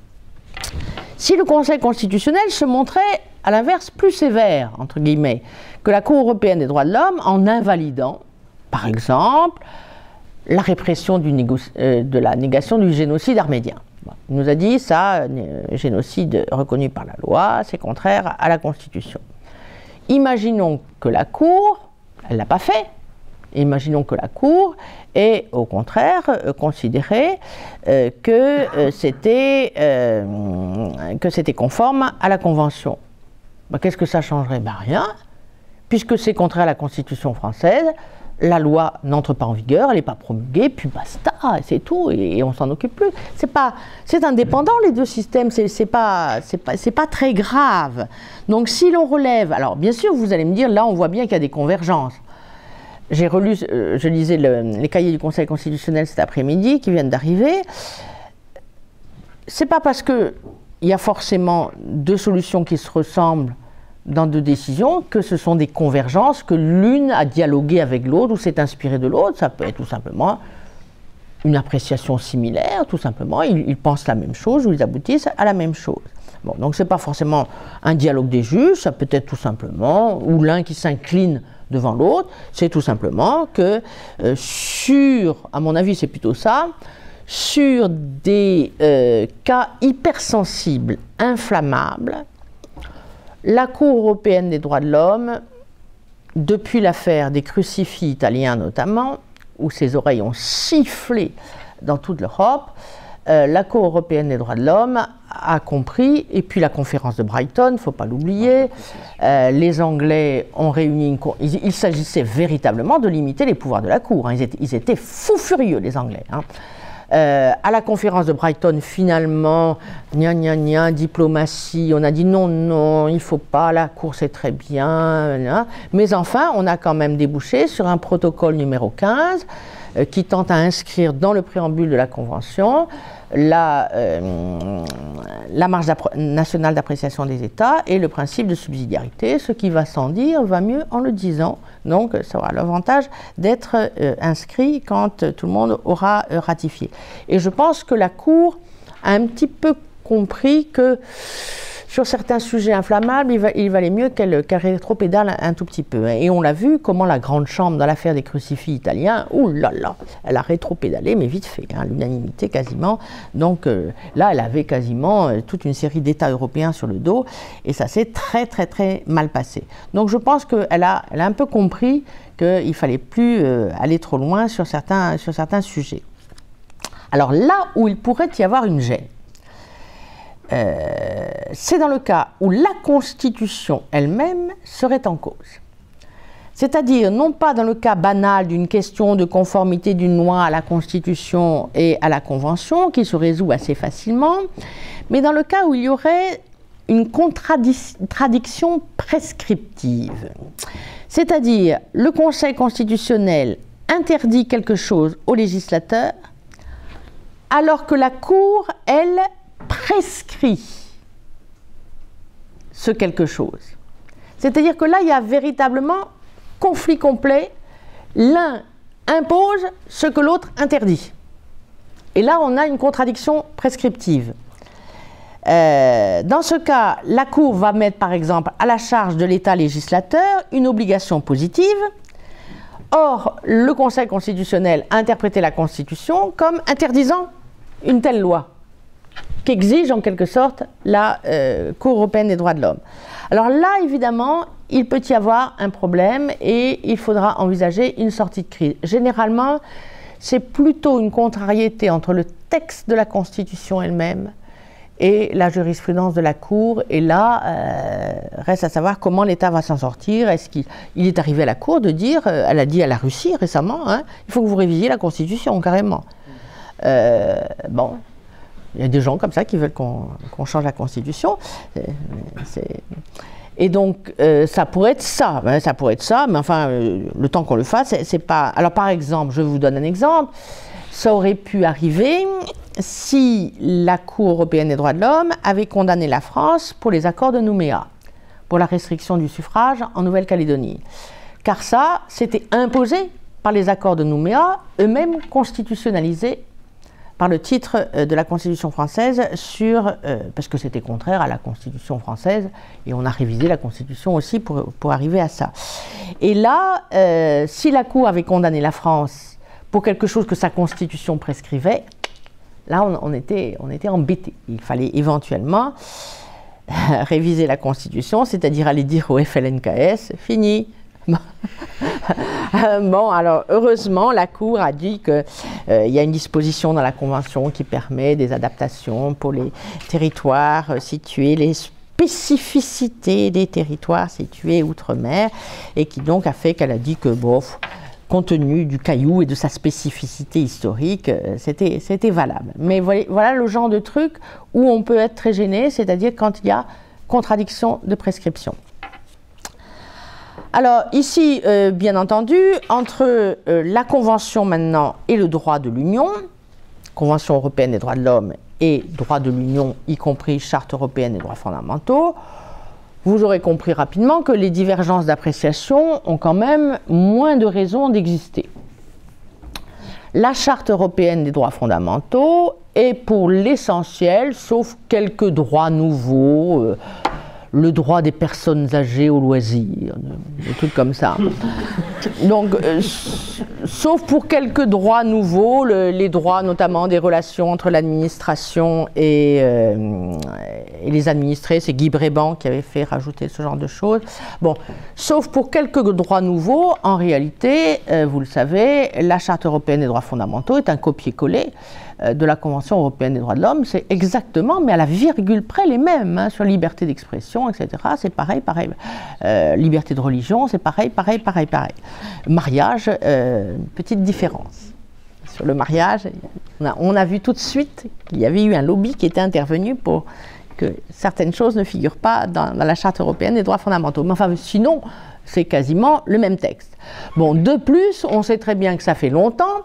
Si le Conseil constitutionnel se montrait, à l'inverse, plus sévère, entre guillemets, que la Cour européenne des droits de l'homme en invalidant, par exemple, la répression de la négation du génocide arménien. Il nous a dit ça, génocide reconnu par la loi, c'est contraire à la Constitution. Imaginons que la Cour, elle ne l'a pas fait, imaginons que la Cour ait au contraire considéré que c'était conforme à la Convention. Qu'est-ce que ça changerait? Rien, puisque c'est contraire à la Constitution française. La loi n'entre pas en vigueur, elle n'est pas promulguée, puis basta, c'est tout, et on s'en occupe plus. C'est indépendant les deux systèmes, c'est pas très grave. Donc si l'on relève, alors bien sûr vous allez me dire, là on voit bien qu'il y a des convergences. J'ai relu, je lisais les cahiers du Conseil constitutionnel cet après-midi qui viennent d'arriver. C'est pas parce qu'il y a forcément deux solutions qui se ressemblent dans deux décisions que ce sont des convergences, que l'une a dialogué avec l'autre ou s'est inspirée de l'autre. Ça peut être tout simplement une appréciation similaire, tout simplement. Ils pensent la même chose ou ils aboutissent à la même chose. Bon, donc ce n'est pas forcément un dialogue des juges, ça peut être tout simplement, ou l'un qui s'incline devant l'autre, c'est tout simplement que à mon avis c'est plutôt ça, sur des cas hypersensibles, inflammables, la Cour européenne des droits de l'homme, depuis l'affaire des crucifix italiens notamment, où ses oreilles ont sifflé dans toute l'Europe, la Cour européenne des droits de l'homme a compris, et puis la conférence de Brighton, il ne faut pas l'oublier, les Anglais ont réuni il s'agissait véritablement de limiter les pouvoirs de la Cour, ils étaient fous furieux les Anglais. À la conférence de Brighton, finalement, diplomatie, on a dit non, il ne faut pas, la Cour c'est très bien, mais enfin, on a quand même débouché sur un protocole numéro 15 qui tente à inscrire dans le préambule de la Convention la marge nationale d'appréciation des États et le principe de subsidiarité. Ce qui va sans dire va mieux en le disant. Donc ça aura l'avantage d'être inscrit quand tout le monde aura ratifié. Et je pense que la Cour a un petit peu compris que sur certains sujets inflammables, il valait mieux qu'elle rétropédale un tout petit peu. Et on l'a vu comment la Grande Chambre, dans l'affaire des crucifix italiens, oulala, elle a rétropédalé, mais vite fait, l'unanimité quasiment. Donc là, elle avait quasiment toute une série d'États européens sur le dos, et ça s'est très très très mal passé. Donc je pense qu'elle a un peu compris qu'il ne fallait plus aller trop loin sur certains sujets. Alors là où il pourrait y avoir une gêne, c'est dans le cas où la Constitution elle-même serait en cause. C'est-à-dire, non pas dans le cas banal d'une question de conformité d'une loi à la Constitution et à la Convention, qui se résout assez facilement, mais dans le cas où il y aurait une contradiction prescriptive. C'est-à-dire, le Conseil constitutionnel interdit quelque chose au législateur, alors que la Cour, elle, prescrit ce quelque chose. C'est-à-dire que là, il y a véritablement conflit complet. L'un impose ce que l'autre interdit. Et là, on a une contradiction prescriptive. Dans ce cas, la Cour va mettre, par exemple, à la charge de l'État législateur une obligation positive. Or, le Conseil constitutionnel a interprété la Constitution comme interdisant une telle loi. qu'exige en quelque sorte la Cour européenne des droits de l'homme. Alors là, évidemment, il peut y avoir un problème et il faudra envisager une sortie de crise. Généralement, c'est plutôt une contrariété entre le texte de la Constitution elle-même et la jurisprudence de la Cour. Et là, reste à savoir comment l'État va s'en sortir. Est-ce qu'il est arrivé à la Cour de dire, elle a dit à la Russie récemment, hein, il faut que vous révisiez la Constitution, carrément. Bon, il y a des gens comme ça qui veulent qu'on change la Constitution. Et donc, ça pourrait être ça, hein, mais enfin, le temps qu'on le fasse, c'est pas... Alors, par exemple, je vous donne un exemple, ça aurait pu arriver si la Cour européenne des droits de l'homme avait condamné la France pour les accords de Nouméa, pour la restriction du suffrage en Nouvelle-Calédonie. Car ça, c'était imposé par les accords de Nouméa, eux-mêmes constitutionnalisés par le titre de la Constitution française parce que c'était contraire à la Constitution française, et on a révisé la Constitution aussi pour arriver à ça. Et là, si la Cour avait condamné la France pour quelque chose que sa Constitution prescrivait, là on était embêtés. Il fallait éventuellement réviser la Constitution, c'est-à-dire aller dire au FLNKS, fini. Bon, alors heureusement, la Cour a dit qu'il y a une disposition dans la Convention qui permet des adaptations pour les territoires situés, les spécificités des territoires situés outre-mer, et qui donc a fait qu'elle a dit que, bon, compte tenu du caillou et de sa spécificité historique, c'était valable. Mais voilà le genre de truc où on peut être très gêné, c'est-à-dire quand il y a contradiction de prescription. Alors ici, bien entendu, entre la Convention maintenant et le droit de l'Union, Convention européenne des droits de l'homme et droit de l'Union, y compris Charte européenne des droits fondamentaux, vous aurez compris rapidement que les divergences d'appréciation ont quand même moins de raisons d'exister. La Charte européenne des droits fondamentaux est pour l'essentiel, sauf quelques droits nouveaux, le droit des personnes âgées au loisir, des trucs comme ça. Donc, sauf pour quelques droits nouveaux, les droits notamment des relations entre l'administration et les administrés, c'est Guy Bréban qui avait fait rajouter ce genre de choses. Bon, sauf pour quelques droits nouveaux, en réalité, vous le savez, la Charte européenne des droits fondamentaux est un copier-coller de la Convention européenne des droits de l'homme. C'est exactement, mais à la virgule près, les mêmes, hein, sur liberté d'expression, etc. C'est pareil. Liberté de religion, c'est pareil. Mariage, petite différence. Sur le mariage, on a vu tout de suite qu'il y avait eu un lobby qui était intervenu pour que certaines choses ne figurent pas dans la Charte européenne des droits fondamentaux. Mais enfin, sinon, c'est quasiment le même texte. Bon, de plus, on sait très bien que ça fait longtemps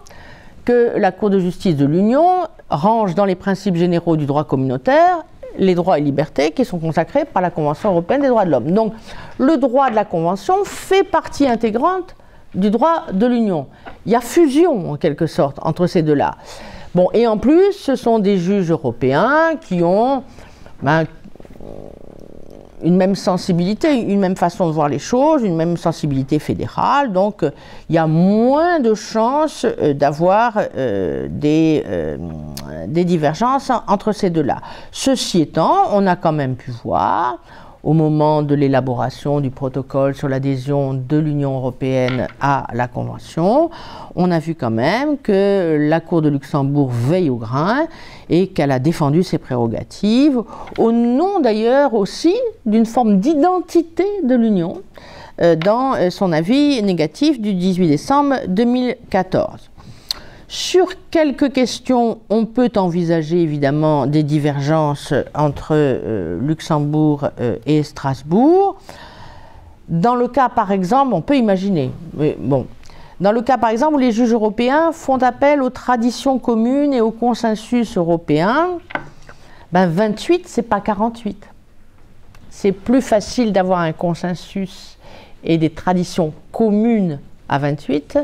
que la Cour de justice de l'Union range dans les principes généraux du droit communautaire les droits et libertés qui sont consacrés par la Convention européenne des droits de l'homme. Donc, le droit de la Convention fait partie intégrante du droit de l'Union. Il y a fusion, en quelque sorte, entre ces deux-là. Bon, et en plus, ce sont des juges européens qui ont une même sensibilité, une même façon de voir les choses, une même sensibilité fédérale, donc il y a moins de chances d'avoir des divergences entre ces deux-là. Ceci étant, on a quand même pu voir, au moment de l'élaboration du protocole sur l'adhésion de l'Union européenne à la Convention, on a vu quand même que la Cour de Luxembourg veille au grain et qu'elle a défendu ses prérogatives, au nom d'ailleurs aussi d'une forme d'identité de l'Union, dans son avis négatif du 18 décembre 2014. Sur quelques questions, on peut envisager évidemment des divergences entre Luxembourg et Strasbourg. Dans le cas, par exemple, on peut imaginer, mais bon, dans le cas, par exemple, où les juges européens font appel aux traditions communes et au consensus européen, 28, c'est pas 48. C'est plus facile d'avoir un consensus et des traditions communes à 28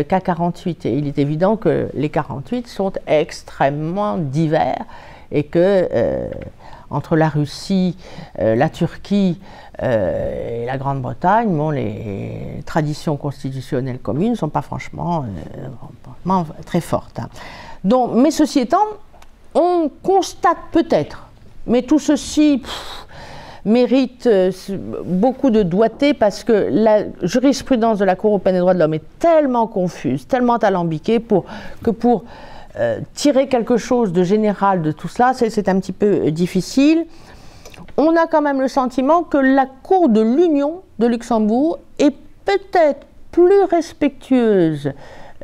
qu'à 48. Et il est évident que les 48 sont extrêmement divers et que entre la Russie, la Turquie et la Grande-Bretagne, bon, les traditions constitutionnelles communes ne sont pas franchement très fortes. Hein. Donc, mais ceci étant, on constate peut-être, mais tout ceci mérite beaucoup de doigté parce que la jurisprudence de la Cour européenne des droits de l'homme est tellement confuse, tellement alambiquée que pour tirer quelque chose de général de tout cela, c'est un petit peu difficile. On a quand même le sentiment que la Cour de l'Union de Luxembourg est peut-être plus respectueuse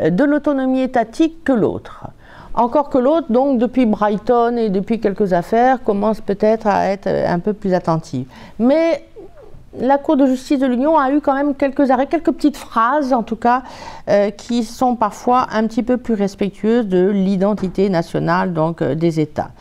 de l'autonomie étatique que l'autre. Encore que l'autre, donc, depuis Brighton et depuis quelques affaires, commence peut-être à être un peu plus attentive. Mais la Cour de justice de l'Union a eu quand même quelques arrêts, quelques petites phrases, en tout cas, qui sont parfois un petit peu plus respectueuses de l'identité nationale, donc, des États.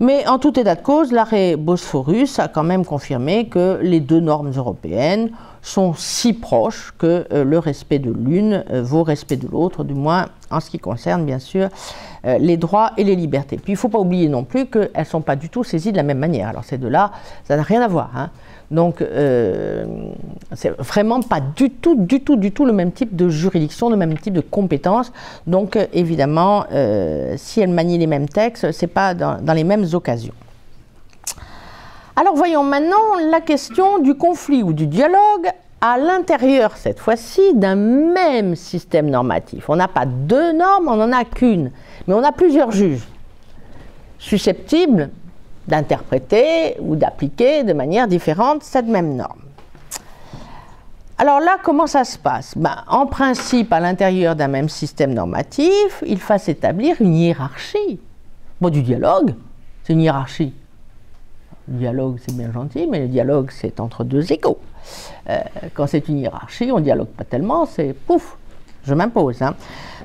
Mais en tout état de cause, l'arrêt Bosphorus a quand même confirmé que les deux normes européennes sont si proches que le respect de l'une vaut respect de l'autre, du moins en ce qui concerne bien sûr les droits et les libertés. Puis il ne faut pas oublier non plus qu'elles ne sont pas du tout saisies de la même manière. Alors ces deux-là, ça n'a rien à voir, hein. Donc c'est vraiment pas du tout le même type de juridiction, le même type de compétences. Donc évidemment, si elles manient les mêmes textes, ce n'est pas dans les mêmes occasions. Alors voyons maintenant la question du conflit ou du dialogue à l'intérieur, cette fois-ci, d'un même système normatif. On n'a pas deux normes, on n'en a qu'une, mais on a plusieurs juges susceptibles d'interpréter ou d'appliquer de manière différente cette même norme. Alors là, comment ça se passe? En principe, à l'intérieur d'un même système normatif, il faut s'établir une hiérarchie. Bon, du dialogue, c'est une hiérarchie. Le dialogue, c'est bien gentil, mais le dialogue, c'est entre deux égaux. Quand c'est une hiérarchie, on ne dialogue pas tellement, c'est pouf, je m'impose, hein.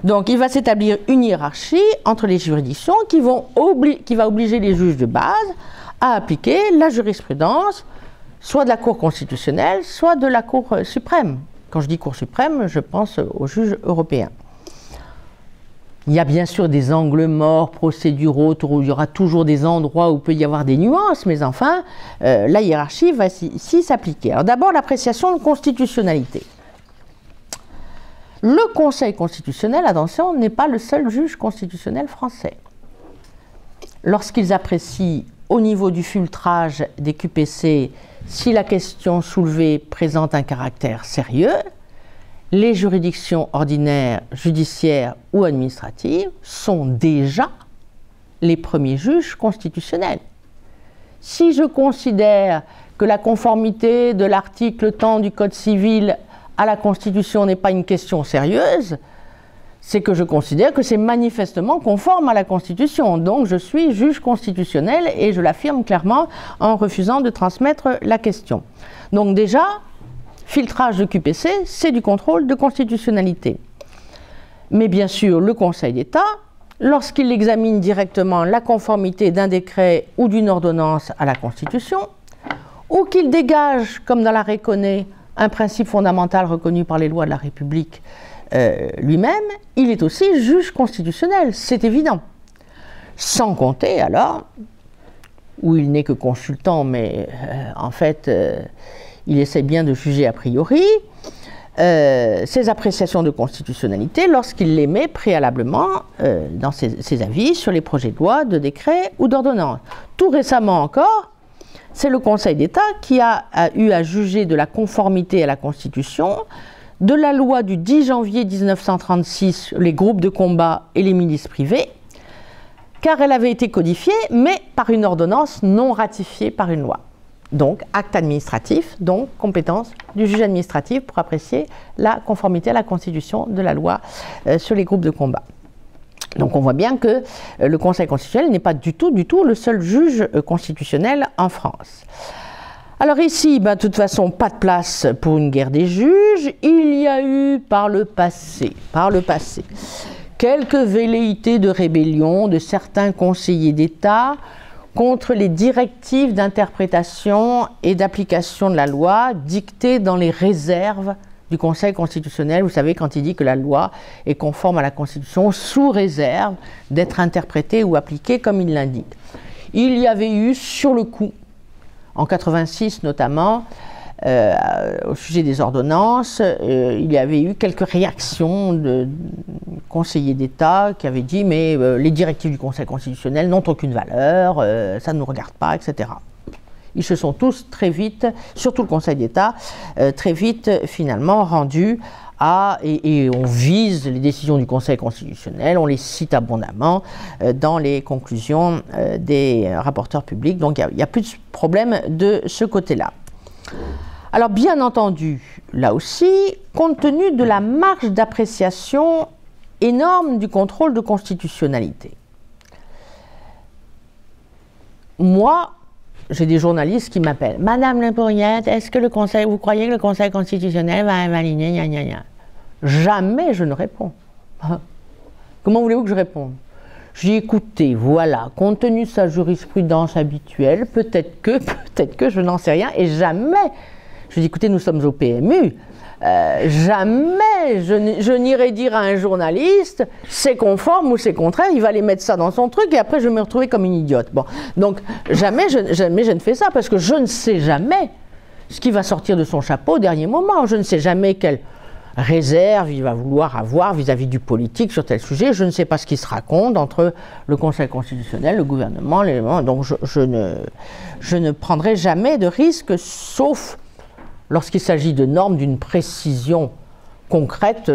Donc, il va s'établir une hiérarchie entre les juridictions qui va obliger les juges de base à appliquer la jurisprudence, soit de la Cour constitutionnelle, soit de la Cour suprême. Quand je dis Cour suprême, je pense aux juges européens. Il y a bien sûr des angles morts procéduraux, où il y aura toujours des endroits où il peut y avoir des nuances, mais enfin, la hiérarchie va ici s'appliquer. Alors d'abord, l'appréciation de constitutionnalité. Le Conseil constitutionnel, attention, n'est pas le seul juge constitutionnel français. Lorsqu'ils apprécient au niveau du filtrage des QPC si la question soulevée présente un caractère sérieux, les juridictions ordinaires, judiciaires ou administratives sont déjà les premiers juges constitutionnels. Si je considère que la conformité de l'article tant du Code civil à la Constitution n'est pas une question sérieuse, c'est que je considère que c'est manifestement conforme à la Constitution. Donc je suis juge constitutionnel et je l'affirme clairement en refusant de transmettre la question. Donc déjà, filtrage de QPC, c'est du contrôle de constitutionnalité. Mais bien sûr, le Conseil d'État, lorsqu'il examine directement la conformité d'un décret ou d'une ordonnance à la Constitution, ou qu'il dégage, comme dans l'arrêt Connet, un principe fondamental reconnu par les lois de la République lui-même, il est aussi juge constitutionnel, c'est évident. Sans compter alors, où il n'est que consultant, mais en fait, il essaie bien de juger a priori, ses appréciations de constitutionnalité lorsqu'il les met préalablement dans ses avis sur les projets de loi, de décrets ou d'ordonnances. Tout récemment encore, c'est le Conseil d'État qui a eu à juger de la conformité à la Constitution de la loi du 10 janvier 1936, les groupes de combat et les milices privées, car elle avait été codifiée, mais par une ordonnance non ratifiée par une loi. Donc, acte administratif, donc compétence du juge administratif pour apprécier la conformité à la Constitution de la loi sur les groupes de combat. Donc on voit bien que le Conseil constitutionnel n'est pas du tout le seul juge constitutionnel en France. Alors ici, de toute façon, pas de place pour une guerre des juges. Il y a eu par le passé, quelques velléités de rébellion de certains conseillers d'État contre les directives d'interprétation et d'application de la loi dictées dans les réserves du Conseil constitutionnel. Vous savez, quand il dit que la loi est conforme à la Constitution sous réserve d'être interprétée ou appliquée comme il l'indique. Il y avait eu sur le coup, en 86 notamment, au sujet des ordonnances, il y avait eu quelques réactions de conseillers d'État qui avaient dit mais les directives du Conseil constitutionnel n'ont aucune valeur, ça ne nous regarde pas, etc. Ils se sont tous très vite, surtout le Conseil d'État, très vite finalement rendus et on vise les décisions du Conseil constitutionnel, on les cite abondamment dans les conclusions des rapporteurs publics, donc il n'y a plus de problème de ce côté-là. Alors bien entendu, là aussi, compte tenu de la marge d'appréciation énorme du contrôle de constitutionnalité, moi, j'ai des journalistes qui m'appellent « Madame Le Pourriette, est-ce que vous croyez que le Conseil constitutionnel va invalider gna gna gna ?» Jamais je ne réponds. Comment voulez-vous que je réponde? Je dis « Écoutez, voilà, compte tenu de sa jurisprudence habituelle, peut-être que, je n'en sais rien. » Et jamais, je dis « Écoutez, nous sommes au PMU. Jamais je n'irai dire à un journaliste c'est conforme ou c'est contraire, il va aller mettre ça dans son truc et après je vais me retrouver comme une idiote. Bon, donc jamais je ne fais ça parce que je ne sais jamais ce qui va sortir de son chapeau au dernier moment. Je ne sais jamais quelle réserve il va vouloir avoir vis-à-vis du politique sur tel sujet. Je ne sais pas ce qui se raconte entre le Conseil constitutionnel, le gouvernement, l'élément. Donc je ne prendrai jamais de risque sauf lorsqu'il s'agit de normes d'une précision concrète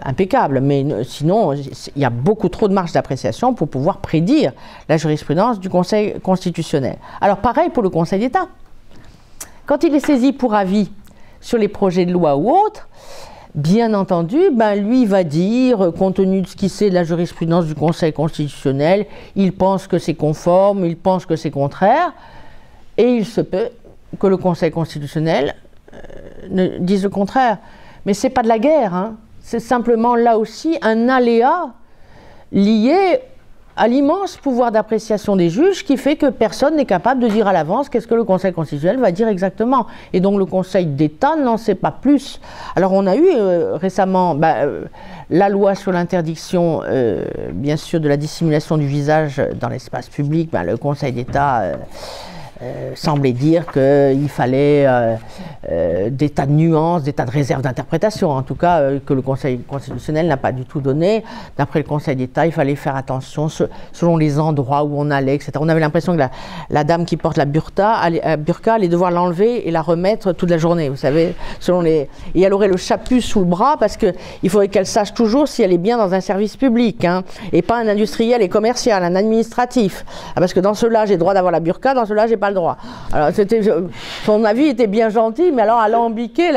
impeccable. Mais sinon, il y a beaucoup trop de marge d'appréciation pour pouvoir prédire la jurisprudence du Conseil constitutionnel. Alors pareil pour le Conseil d'État. Quand il est saisi pour avis sur les projets de loi ou autres, bien entendu, lui va dire, compte tenu de ce qu'il sait de la jurisprudence du Conseil constitutionnel, il pense que c'est conforme, il pense que c'est contraire, et il se peut que le Conseil constitutionnel ne disent le contraire. Mais ce n'est pas de la guerre, hein. C'est simplement là aussi un aléa lié à l'immense pouvoir d'appréciation des juges qui fait que personne n'est capable de dire à l'avance qu'est-ce que le Conseil constitutionnel va dire exactement. Et donc le Conseil d'État n'en sait pas plus. Alors on a eu récemment la loi sur l'interdiction, bien sûr, de la dissimulation du visage dans l'espace public. Le Conseil d'État semblait dire qu'il fallait des tas de nuances, des tas de réserves d'interprétation, en tout cas que le Conseil constitutionnel n'a pas du tout donné. D'après le Conseil d'État, il fallait faire attention selon les endroits où on allait, etc. On avait l'impression que la dame qui porte la burqa allait devoir l'enlever et la remettre toute la journée, vous savez, et elle aurait le chaput sous le bras parce qu'il faudrait qu'elle sache toujours si elle est bien dans un service public, hein, et pas un industriel et commercial, un administratif. Parce que dans cela, j'ai le droit d'avoir la burqa, dans cela, j'ai pas le droit. Alors son avis était bien gentil, mais alors alambiqué,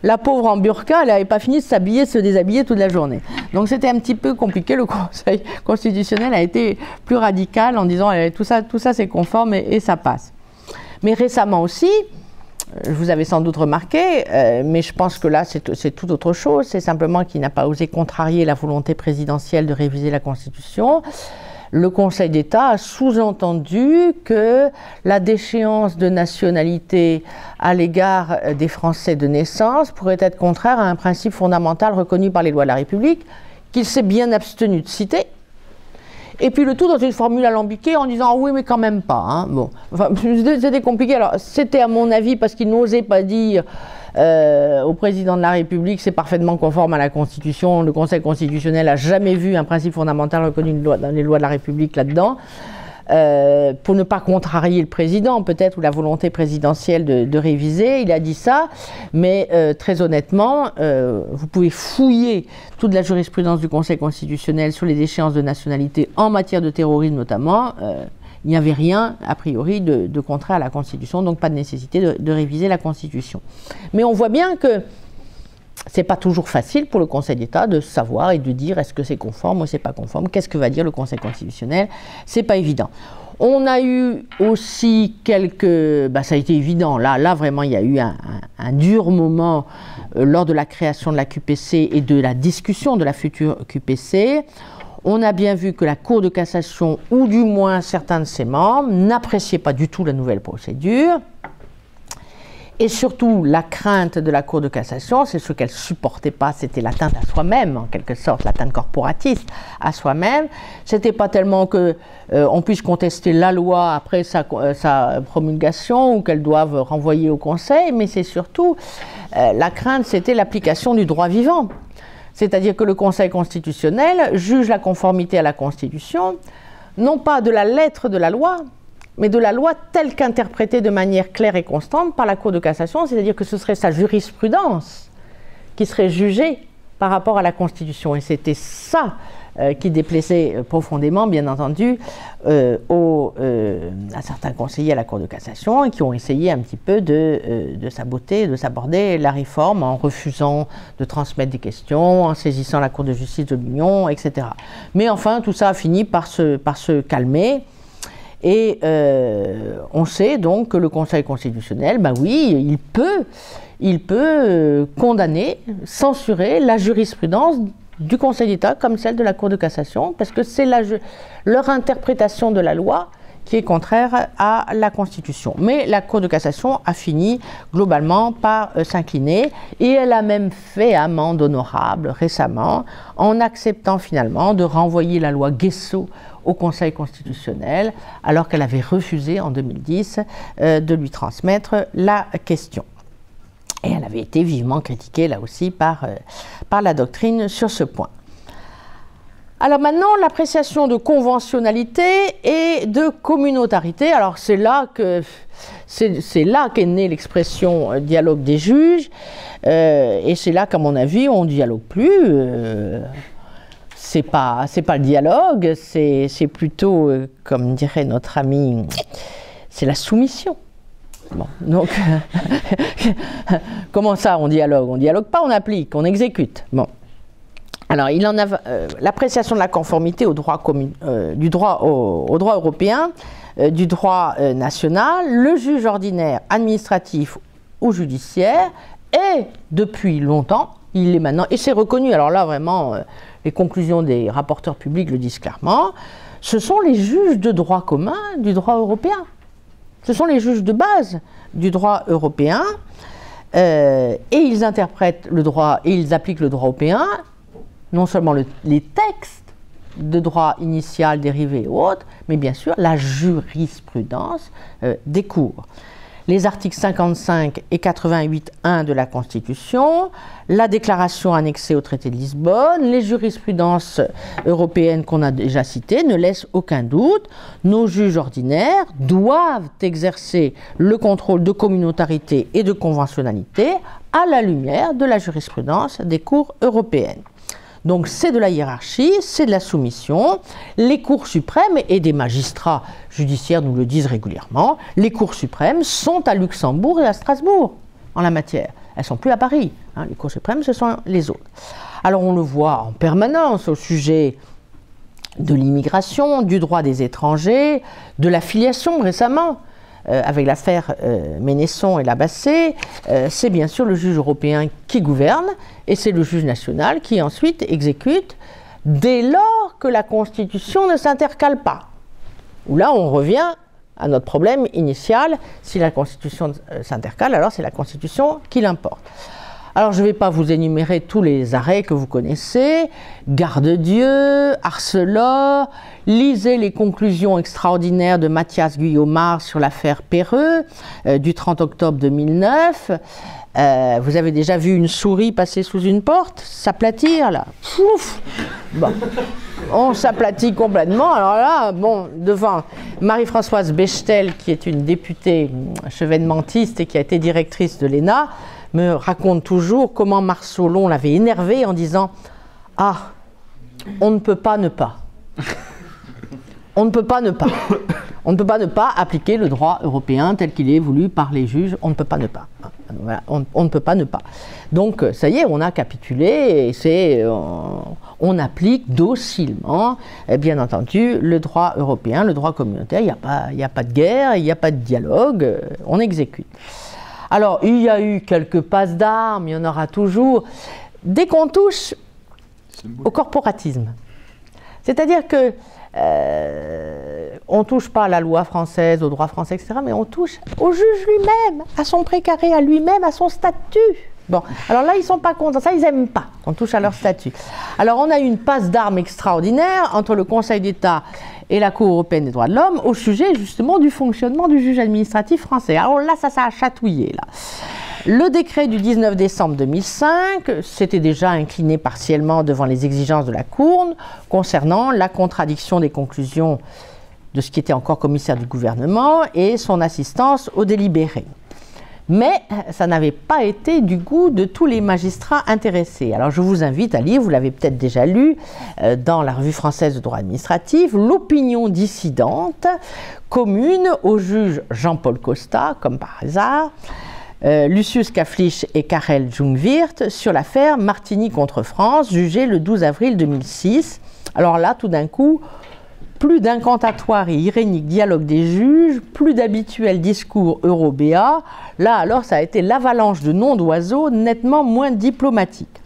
la pauvre en burqa, elle n'avait pas fini de s'habiller, de se déshabiller toute la journée. Donc c'était un petit peu compliqué. Le Conseil constitutionnel a été plus radical en disant tout ça c'est conforme et ça passe. Mais récemment aussi, vous avez sans doute remarqué, mais je pense que là c'est tout autre chose, c'est simplement qu'il n'a pas osé contrarier la volonté présidentielle de réviser la Constitution. Le Conseil d'État a sous-entendu que la déchéance de nationalité à l'égard des Français de naissance pourrait être contraire à un principe fondamental reconnu par les lois de la République, qu'il s'est bien abstenu de citer. Et puis le tout dans une formule alambiquée en disant « oui, mais quand même pas hein. ». Bon, enfin, c'était compliqué. Alors, c'était à mon avis parce qu'il n'osait pas dire au président de la République c'est parfaitement conforme à la Constitution. Le Conseil constitutionnel n'a jamais vu un principe fondamental reconnu dans les lois de la République là-dedans. Pour ne pas contrarier le président, peut-être, ou la volonté présidentielle de réviser, il a dit ça, mais très honnêtement, vous pouvez fouiller toute la jurisprudence du Conseil constitutionnel sur les déchéances de nationalité en matière de terrorisme notamment. Il n'y avait rien, a priori, de contraire à la Constitution, donc pas de nécessité de réviser la Constitution. Mais on voit bien que c'est pas toujours facile pour le Conseil d'État de savoir et de dire est-ce que c'est conforme ou c'est pas conforme, qu'est-ce que va dire le Conseil constitutionnel, c'est pas évident. On a eu aussi quelques... ça a été évident, là vraiment il y a eu un dur moment lors de la création de la QPC et de la discussion de la future QPC. On a bien vu que la Cour de cassation, ou du moins certains de ses membres, n'appréciaient pas du tout la nouvelle procédure. Et surtout, la crainte de la Cour de cassation, c'est ce qu'elle ne supportait pas, c'était l'atteinte à soi-même, en quelque sorte, l'atteinte corporatiste à soi-même. C'était pas tellement qu'on puisse contester la loi après sa promulgation ou qu'elle doive renvoyer au Conseil, mais c'est surtout, la crainte, c'était l'application du droit vivant. C'est-à-dire que le Conseil constitutionnel juge la conformité à la Constitution, non pas de la lettre de la loi, mais de la loi telle qu'interprétée de manière claire et constante par la Cour de cassation, c'est-à-dire que ce serait sa jurisprudence qui serait jugée par rapport à la Constitution. Et c'était ça qui déplaisait profondément, bien entendu, à certains conseillers à la Cour de cassation et qui ont essayé un petit peu de saboter, de s'aborder la réforme en refusant de transmettre des questions, en saisissant la Cour de justice de l'Union, etc. Mais enfin, tout ça a fini par se calmer. Et on sait donc que le Conseil constitutionnel, ben oui, il peut condamner, censurer la jurisprudence du Conseil d'État comme celle de la Cour de cassation, parce que c'est leur interprétation de la loi qui est contraire à la Constitution. Mais la Cour de cassation a fini globalement par s'incliner, et elle a même fait amende honorable récemment en acceptant finalement de renvoyer la loi Guessot au Conseil constitutionnel, alors qu'elle avait refusé en 2010 de lui transmettre la question. Et elle avait été vivement critiquée là aussi par la doctrine sur ce point. Alors maintenant, l'appréciation de conventionnalité et de communautarité. Alors c'est là qu'est née l'expression dialogue des juges, et c'est là qu'à mon avis on ne dialogue plus. C'est pas le dialogue, c'est plutôt, comme dirait notre ami, c'est la soumission. Bon, donc, comment ça on dialogue? On dialogue pas, on applique, on exécute. Bon. Alors, l'appréciation de la conformité au droit au droit européen, du droit national, le juge ordinaire, administratif ou judiciaire est depuis longtemps, il est maintenant, et c'est reconnu, alors là vraiment, les conclusions des rapporteurs publics le disent clairement, ce sont les juges de droit commun du droit européen. Ce sont les juges de base du droit européen, et ils interprètent le droit, et ils appliquent le droit européen, non seulement les textes de droit initial, dérivé ou autres, mais bien sûr la jurisprudence des cours. Les articles 55 et 88.1 de la Constitution, la déclaration annexée au traité de Lisbonne, les jurisprudences européennes qu'on a déjà citées ne laissent aucun doute. Nos juges ordinaires doivent exercer le contrôle de communautarité et de conventionnalité à la lumière de la jurisprudence des cours européennes. Donc c'est de la hiérarchie, c'est de la soumission. Les cours suprêmes, et des magistrats judiciaires nous le disent régulièrement, les cours suprêmes sont à Luxembourg et à Strasbourg en la matière. Elles ne sont plus à Paris. Les cours suprêmes, ce sont les autres. Alors on le voit en permanence au sujet de l'immigration, du droit des étrangers, de la filiation récemment. Avec l'affaire Ménesson et Labassé, c'est bien sûr le juge européen qui gouverne, et c'est le juge national qui ensuite exécute dès lors que la Constitution ne s'intercale pas. Où là on revient à notre problème initial, si la Constitution s'intercale, alors c'est la Constitution qui l'importe. Alors je ne vais pas vous énumérer tous les arrêts que vous connaissez, Garde-Dieu, Arcelor, lisez les conclusions extraordinaires de Mathias Guillaumard sur l'affaire Perreux du 30 octobre 2009. Vous avez déjà vu une souris passer sous une porte, s'aplatir là, pouf, bon, on s'aplatit complètement. Alors là, bon, devant Marie-Françoise Bechtel, qui est une députée chevènementiste et qui a été directrice de l'ENA, me raconte toujours comment Marceau-Long l'avait énervé en disant « Ah, on ne peut pas ne pas. On ne peut pas ne pas. On ne peut pas ne pas appliquer le droit européen tel qu'il est voulu par les juges. On ne peut pas ne pas. Voilà, on ne peut pas ne pas. » Donc, ça y est, on a capitulé et on applique docilement, bien entendu, le droit européen, le droit communautaire. Il n'y a pas de guerre, il n'y a pas de dialogue, on exécute. Alors, il y a eu quelques passes d'armes, il y en aura toujours, dès qu'on touche au corporatisme. C'est-à-dire que on ne touche pas à la loi française, au droit français, etc., mais on touche au juge lui-même, à son précaré, à lui-même, à son statut. Bon, alors là, ils ne sont pas contents, ça, ils n'aiment pas qu'on touche à leur statut. Alors, on a eu une passe d'armes extraordinaire entre le Conseil d'État et la Cour européenne des droits de l'homme au sujet, justement, du fonctionnement du juge administratif français. Alors là, ça a chatouillé, là. Le décret du 19 décembre 2005 s'était déjà incliné partiellement devant les exigences de la Cour concernant la contradiction des conclusions de ce qui était encore commissaire du gouvernement et son assistance au délibéré. Mais ça n'avait pas été du goût de tous les magistrats intéressés. Alors je vous invite à lire, vous l'avez peut-être déjà lu, dans la Revue française de droit administratif, l'opinion dissidente commune au juge Jean-Paul Costa, comme par hasard, Lucius Kafflich et Karel Jungwirth sur l'affaire Martini contre France, jugée le 12 avril 2006. Alors là, tout d'un coup, plus d'incantatoire et irénique dialogue des juges, plus d'habituels discours eurobéats. Là, alors, ça a été l'avalanche de noms d'oiseaux nettement moins diplomatiques.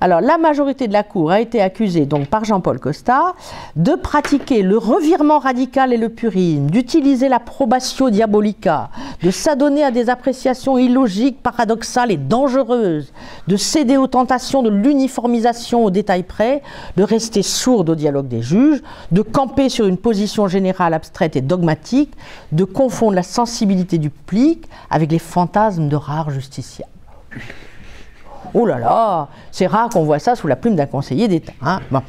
Alors, la majorité de la Cour a été accusée, donc par Jean-Paul Costa, de pratiquer le revirement radical et le purisme, d'utiliser la probatio diabolica, de s'adonner à des appréciations illogiques, paradoxales et dangereuses, de céder aux tentations de l'uniformisation au détail près, de rester sourde au dialogue des juges, de camper sur une position générale abstraite et dogmatique, de confondre la sensibilité du public avec les fantasmes de rares justiciables. Oh là là, c'est rare qu'on voit ça sous la plume d'un conseiller d'État. Hein. Bon.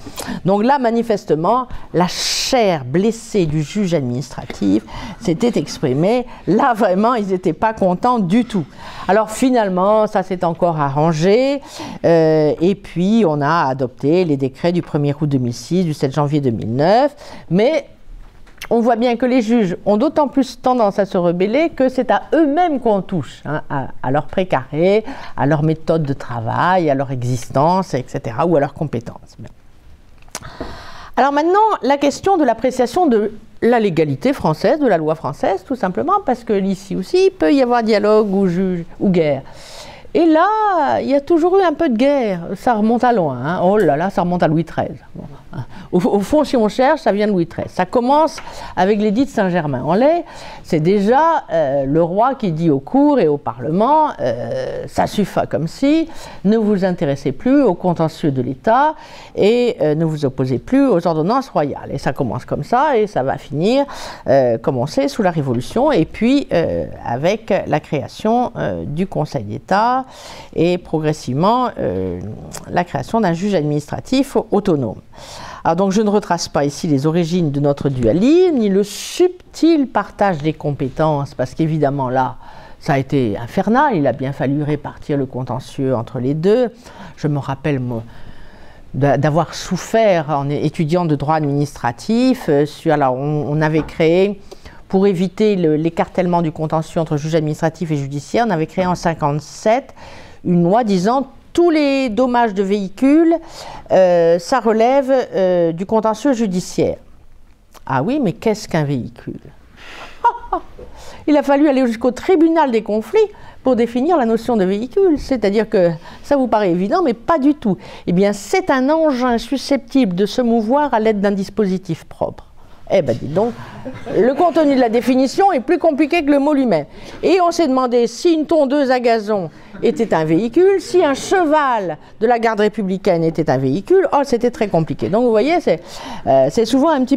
Donc là, manifestement, la chair blessée du juge administratif s'était exprimée. Là, vraiment, ils n'étaient pas contents du tout. Alors finalement, ça s'est encore arrangé. Et puis, on a adopté les décrets du 1er août 2006, du 7 janvier 2009. Mais on voit bien que les juges ont d'autant plus tendance à se rebeller que c'est à eux-mêmes qu'on touche, hein, à leur précaré, à leur méthode de travail, à leur existence, etc., ou à leurs compétences. Alors maintenant, la question de l'appréciation de la légalité française, de la loi française, tout simplement, parce que ici aussi, il peut y avoir dialogue ou juge ou guerre. Et là, il y a toujours eu un peu de guerre. Ça remonte à loin. Hein. Oh là là, ça remonte à Louis XIII. Bon. Au fond, si on cherche, ça vient de Louis XIII. Ça commence avec l'édit de Saint-Germain-en-Laye. C'est déjà le roi qui dit aux cours et au Parlement ça suffit comme si, ne vous intéressez plus aux contentieux de l'État et ne vous opposez plus aux ordonnances royales. Et ça commence comme ça et ça va finir, comme on sait, sous la Révolution et puis avec la création du Conseil d'État et progressivement la création d'un juge administratif autonome. Alors donc je ne retrace pas ici les origines de notre dualisme, ni le subtil partage des compétences, parce qu'évidemment là, ça a été infernal, il a bien fallu répartir le contentieux entre les deux. Je me rappelle d'avoir souffert en étudiant de droit administratif, alors on avait créé, pour éviter l'écartèlement du contentieux entre juge administratif et judiciaire, on avait créé en 1957 une loi disant tous les dommages de véhicules, ça relève du contentieux judiciaire. Ah oui, mais qu'est-ce qu'un véhicule? Il a fallu aller jusqu'au tribunal des conflits pour définir la notion de véhicule. C'est-à-dire que ça vous paraît évident, mais pas du tout. Eh bien, c'est un engin susceptible de se mouvoir à l'aide d'un dispositif propre. Eh bien, dites donc, le contenu de la définition est plus compliqué que le mot lui-même. Et on s'est demandé si une tondeuse à gazon était un véhicule, si un cheval de la garde républicaine était un véhicule. Oh, c'était très compliqué. Donc, vous voyez, c'est souvent un petit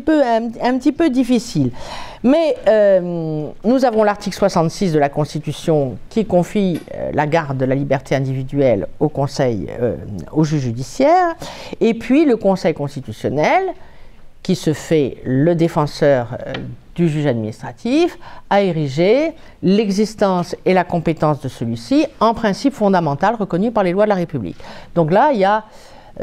peu difficile. Mais nous avons l'article 66 de la Constitution qui confie la garde de la liberté individuelle au Conseil, au juge judiciaire, et puis le Conseil constitutionnel, qui se fait le défenseur du juge administratif, a érigé l'existence et la compétence de celui-ci en principe fondamental reconnu par les lois de la République. Donc là, il y a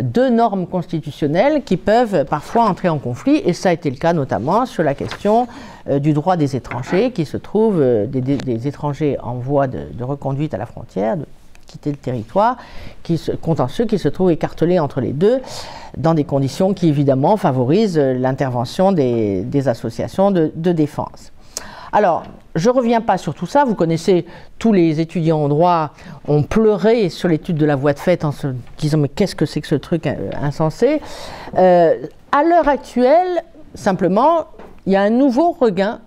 deux normes constitutionnelles qui peuvent parfois entrer en conflit, et ça a été le cas notamment sur la question du droit des étrangers, qui se trouvent des étrangers en voie de reconduite à la frontière, de quitter le territoire, contentieux qui se trouvent écartelés entre les deux, dans des conditions qui évidemment favorisent l'intervention des associations de défense. Alors, je ne reviens pas sur tout ça, vous connaissez, tous les étudiants en droit ont pleuré sur l'étude de la voie de fait en se disant mais qu'est-ce que c'est que ce truc insensé. À l'heure actuelle, simplement, il y a un nouveau regain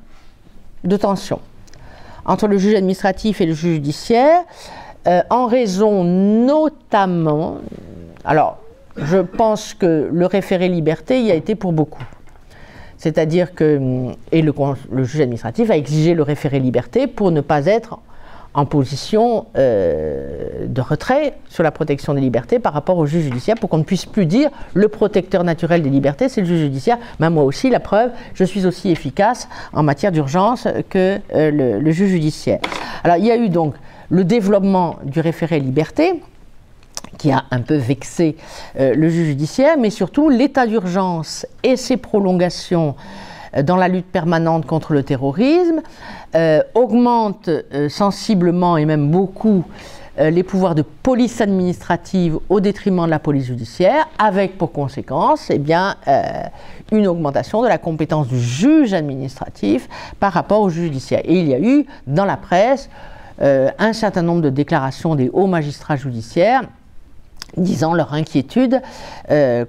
de tension entre le juge administratif et le juge judiciaire, en raison notamment, alors je pense que le référé liberté y a été pour beaucoup. C'est-à-dire que le juge administratif a exigé le référé liberté pour ne pas être en position de retrait sur la protection des libertés par rapport au juge judiciaire, pour qu'on ne puisse plus dire le protecteur naturel des libertés, c'est le juge judiciaire. Ben moi aussi, la preuve, je suis aussi efficace en matière d'urgence que le juge judiciaire. Alors il y a eu donc le développement du référé liberté, qui a un peu vexé le juge judiciaire, mais surtout l'état d'urgence et ses prolongations dans la lutte permanente contre le terrorisme augmentent sensiblement et même beaucoup les pouvoirs de police administrative au détriment de la police judiciaire, avec pour conséquence une augmentation de la compétence du juge administratif par rapport au juge judiciaire. Et il y a eu dans la presse un certain nombre de déclarations des hauts magistrats judiciaires disant leur inquiétude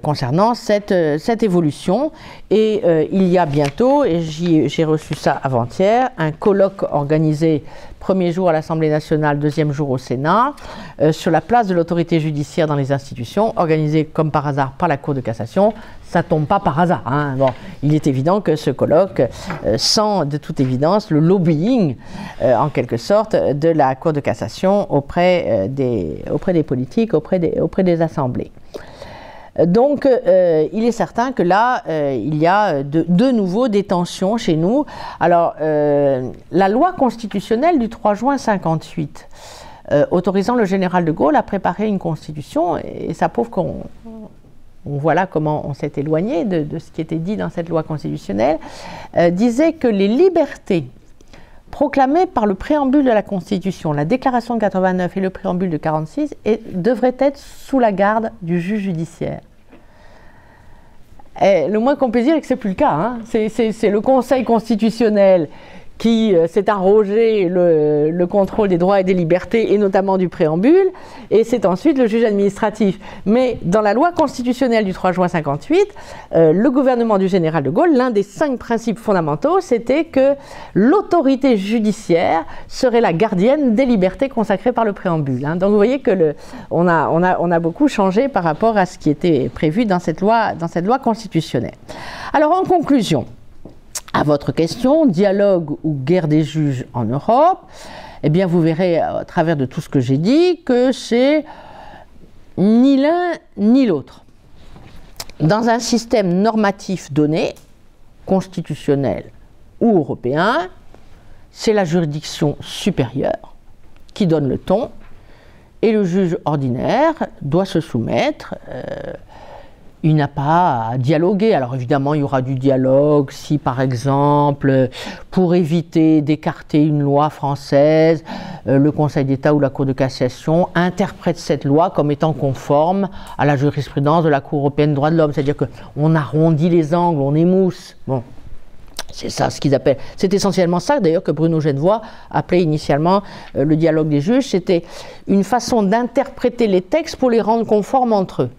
concernant cette évolution. Et il y a bientôt, et j'ai reçu ça avant-hier, un colloque organisé premier jour à l'Assemblée nationale, deuxième jour au Sénat, sur la place de l'autorité judiciaire dans les institutions, organisé comme par hasard par la Cour de cassation. Ça ne tombe pas par hasard. Hein. Bon, il est évident que ce colloque sent de toute évidence le lobbying, en quelque sorte, de la Cour de cassation auprès des politiques, auprès des assemblées. Donc, il est certain que là, il y a de nouveau des tensions chez nous. Alors, la loi constitutionnelle du 3 juin 1958, autorisant le général de Gaulle à préparer une constitution, et ça prouve qu'on voit là comment on s'est éloigné de ce qui était dit dans cette loi constitutionnelle, disait que les libertés proclamées par le préambule de la Constitution, la déclaration de 89 et le préambule de 46, devraient être sous la garde du juge judiciaire. Et le moins qu'on puisse dire est que ce n'est plus le cas. Hein. C'est le Conseil constitutionnel qui s'est arrogé le contrôle des droits et des libertés, et notamment du préambule, et c'est ensuite le juge administratif. Mais dans la loi constitutionnelle du 3 juin 1958, le gouvernement du général de Gaulle, l'un des 5 principes fondamentaux, c'était que l'autorité judiciaire serait la gardienne des libertés consacrées par le préambule. Hein. Donc vous voyez que on a beaucoup changé par rapport à ce qui était prévu dans cette loi constitutionnelle. Alors en conclusion, à votre question, dialogue ou guerre des juges en Europe, eh bien vous verrez à travers de tout ce que j'ai dit que c'est ni l'un ni l'autre. Dans un système normatif donné, constitutionnel ou européen, c'est la juridiction supérieure qui donne le ton, et le juge ordinaire doit se soumettre. Il n'a pas à dialoguer. Alors évidemment, il y aura du dialogue si, par exemple, pour éviter d'écarter une loi française, le Conseil d'État ou la Cour de cassation interprète cette loi comme étant conforme à la jurisprudence de la Cour européenne des droits de l'homme. C'est-à-dire qu'on arrondit les angles, on émousse. Bon, c'est ça ce qu'ils appellent. C'est essentiellement ça, d'ailleurs, que Bruno Genevoix appelait initialement le dialogue des juges. C'était une façon d'interpréter les textes pour les rendre conformes entre eux.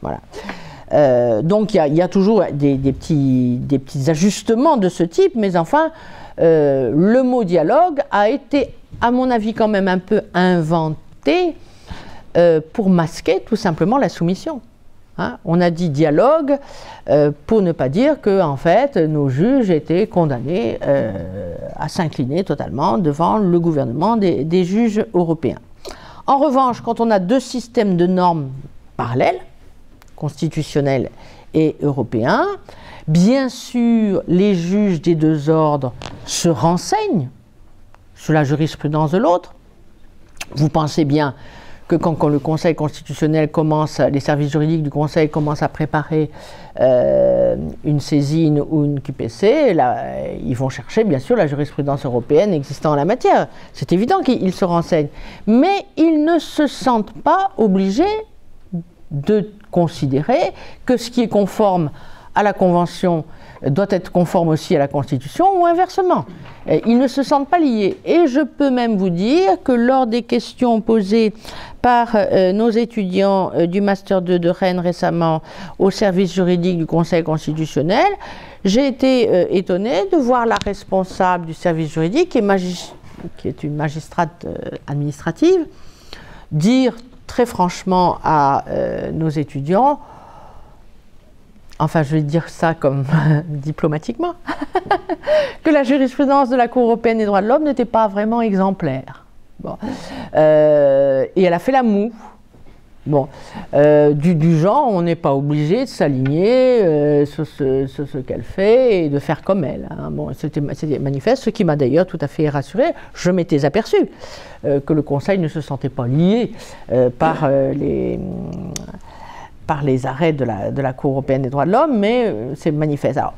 Voilà. Donc il y a toujours des petits ajustements de ce type, mais enfin, le mot dialogue a été, à mon avis, quand même un peu inventé pour masquer tout simplement la soumission. Hein, on a dit dialogue pour ne pas dire que, en fait, nos juges étaient condamnés à s'incliner totalement devant le gouvernement des juges européens. En revanche, quand on a 2 systèmes de normes parallèles, constitutionnel et européen, bien sûr, les juges des 2 ordres se renseignent sur la jurisprudence de l'autre. Vous pensez bien que quand le Conseil constitutionnel commence, les services juridiques du Conseil commencent à préparer une saisine ou une QPC, là, ils vont chercher bien sûr la jurisprudence européenne existant en la matière. C'est évident qu'ils se renseignent. Mais ils ne se sentent pas obligés de considérer que ce qui est conforme à la Convention doit être conforme aussi à la Constitution ou inversement. Ils ne se sentent pas liés. Et je peux même vous dire que lors des questions posées par nos étudiants du Master 2 de Rennes récemment au service juridique du Conseil constitutionnel, j'ai été étonnée de voir la responsable du service juridique, qui est une magistrate administrative, dire très franchement à nos étudiants, enfin je vais dire ça comme diplomatiquement, que la jurisprudence de la Cour européenne des droits de l'homme n'était pas vraiment exemplaire. Bon. Et elle a fait la moue. Bon. Du genre, on n'est pas obligé de s'aligner sur ce qu'elle fait et de faire comme elle. Hein. Bon, c'était manifeste, ce qui m'a d'ailleurs tout à fait rassuré. Je m'étais aperçu que le Conseil ne se sentait pas lié par les arrêts de la Cour européenne des droits de l'homme, mais c'est manifeste. Alors,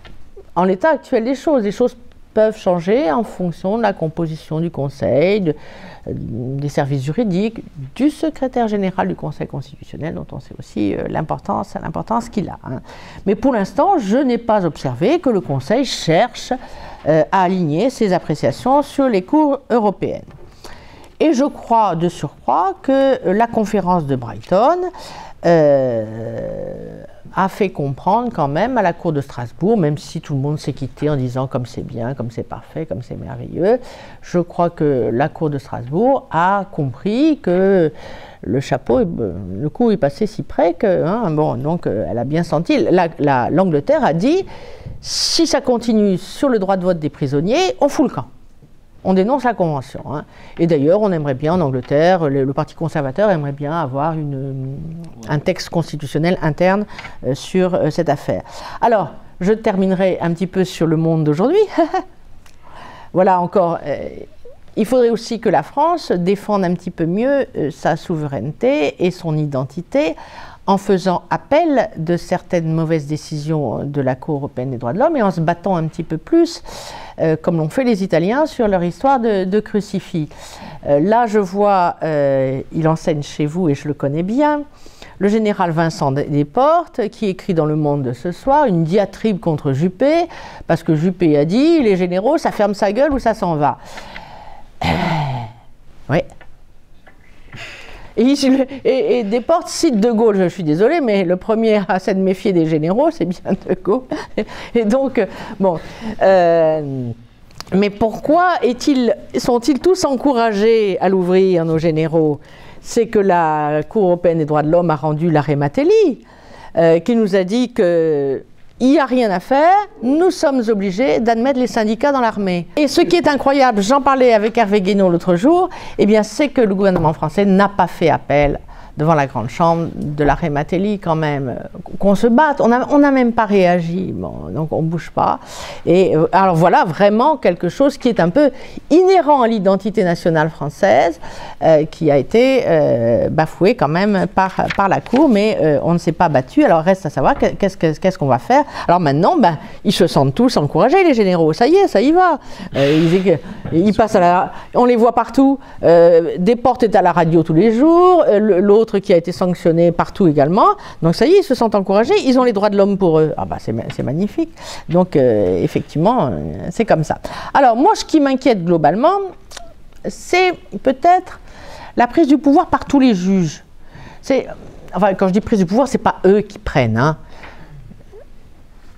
en l'état actuel des choses peuvent changer en fonction de la composition du Conseil, des services juridiques, du secrétaire général du Conseil constitutionnel, dont on sait aussi l'importance qu'il a. Hein. Mais pour l'instant, je n'ai pas observé que le Conseil cherche à aligner ses appréciations sur les cours européennes. Et je crois de surcroît que la conférence de Brighton a fait comprendre quand même à la Cour de Strasbourg, même si tout le monde s'est quitté en disant comme c'est bien, comme c'est parfait, comme c'est merveilleux, je crois que la Cour de Strasbourg a compris que le coup est passé si près que, hein, bon, donc elle a bien senti. L'Angleterre a dit, si ça continue sur le droit de vote des prisonniers, on fout le camp. On dénonce la Convention. Hein. Et d'ailleurs, on aimerait bien en Angleterre, le Parti conservateur aimerait bien avoir un texte constitutionnel interne sur cette affaire. Alors, je terminerai un petit peu sur le monde d'aujourd'hui. Voilà encore, il faudrait aussi que la France défende un petit peu mieux sa souveraineté et son identité en faisant appel de certaines mauvaises décisions de la Cour européenne des droits de l'homme et en se battant un petit peu plus, comme l'ont fait les Italiens sur leur histoire de crucifix. Là, je vois, il enseigne chez vous et je le connais bien, le général Vincent Desportes, qui écrit dans Le Monde de ce soir une diatribe contre Juppé, parce que Juppé a dit, les généraux, ça ferme sa gueule ou ça s'en va. Oui. Et Desportes cite De Gaulle, je suis désolée, mais le premier à s'être méfié des généraux, c'est bien De Gaulle. Et donc, bon. Mais pourquoi sont-ils tous encouragés à l'ouvrir, nos généraux? C'est que la Cour européenne des droits de l'homme a rendu l'arrêt Matelli, qui nous a dit que il n'y a rien à faire, nous sommes obligés d'admettre les syndicats dans l'armée. Et ce qui est incroyable, j'en parlais avec Hervé Guénaud l'autre jour, eh bien c'est que le gouvernement français n'a pas fait appel devant la grande chambre de l'arrêt Matelli quand même, qu'on se batte, on n'a même pas réagi, bon, donc on ne bouge pas. Et alors voilà vraiment quelque chose qui est un peu inhérent à l'identité nationale française, qui a été bafoué quand même par la Cour, mais on ne s'est pas battu. Alors reste à savoir qu'est-ce qu'on va faire. Alors maintenant, ils se sentent tous encouragés, les généraux, ça y est, ça y va. Ils passent on les voit partout, Desportes est à la radio tous les jours, l'autre qui a été sanctionné partout également. Donc ça y est, ils se sentent encouragés, ils ont les droits de l'homme pour eux. Ah c'est magnifique. Donc effectivement, c'est comme ça. Alors moi, ce qui m'inquiète globalement, c'est peut-être la prise du pouvoir par tous les juges. Enfin, quand je dis prise du pouvoir, c'est pas eux qui prennent. Hein.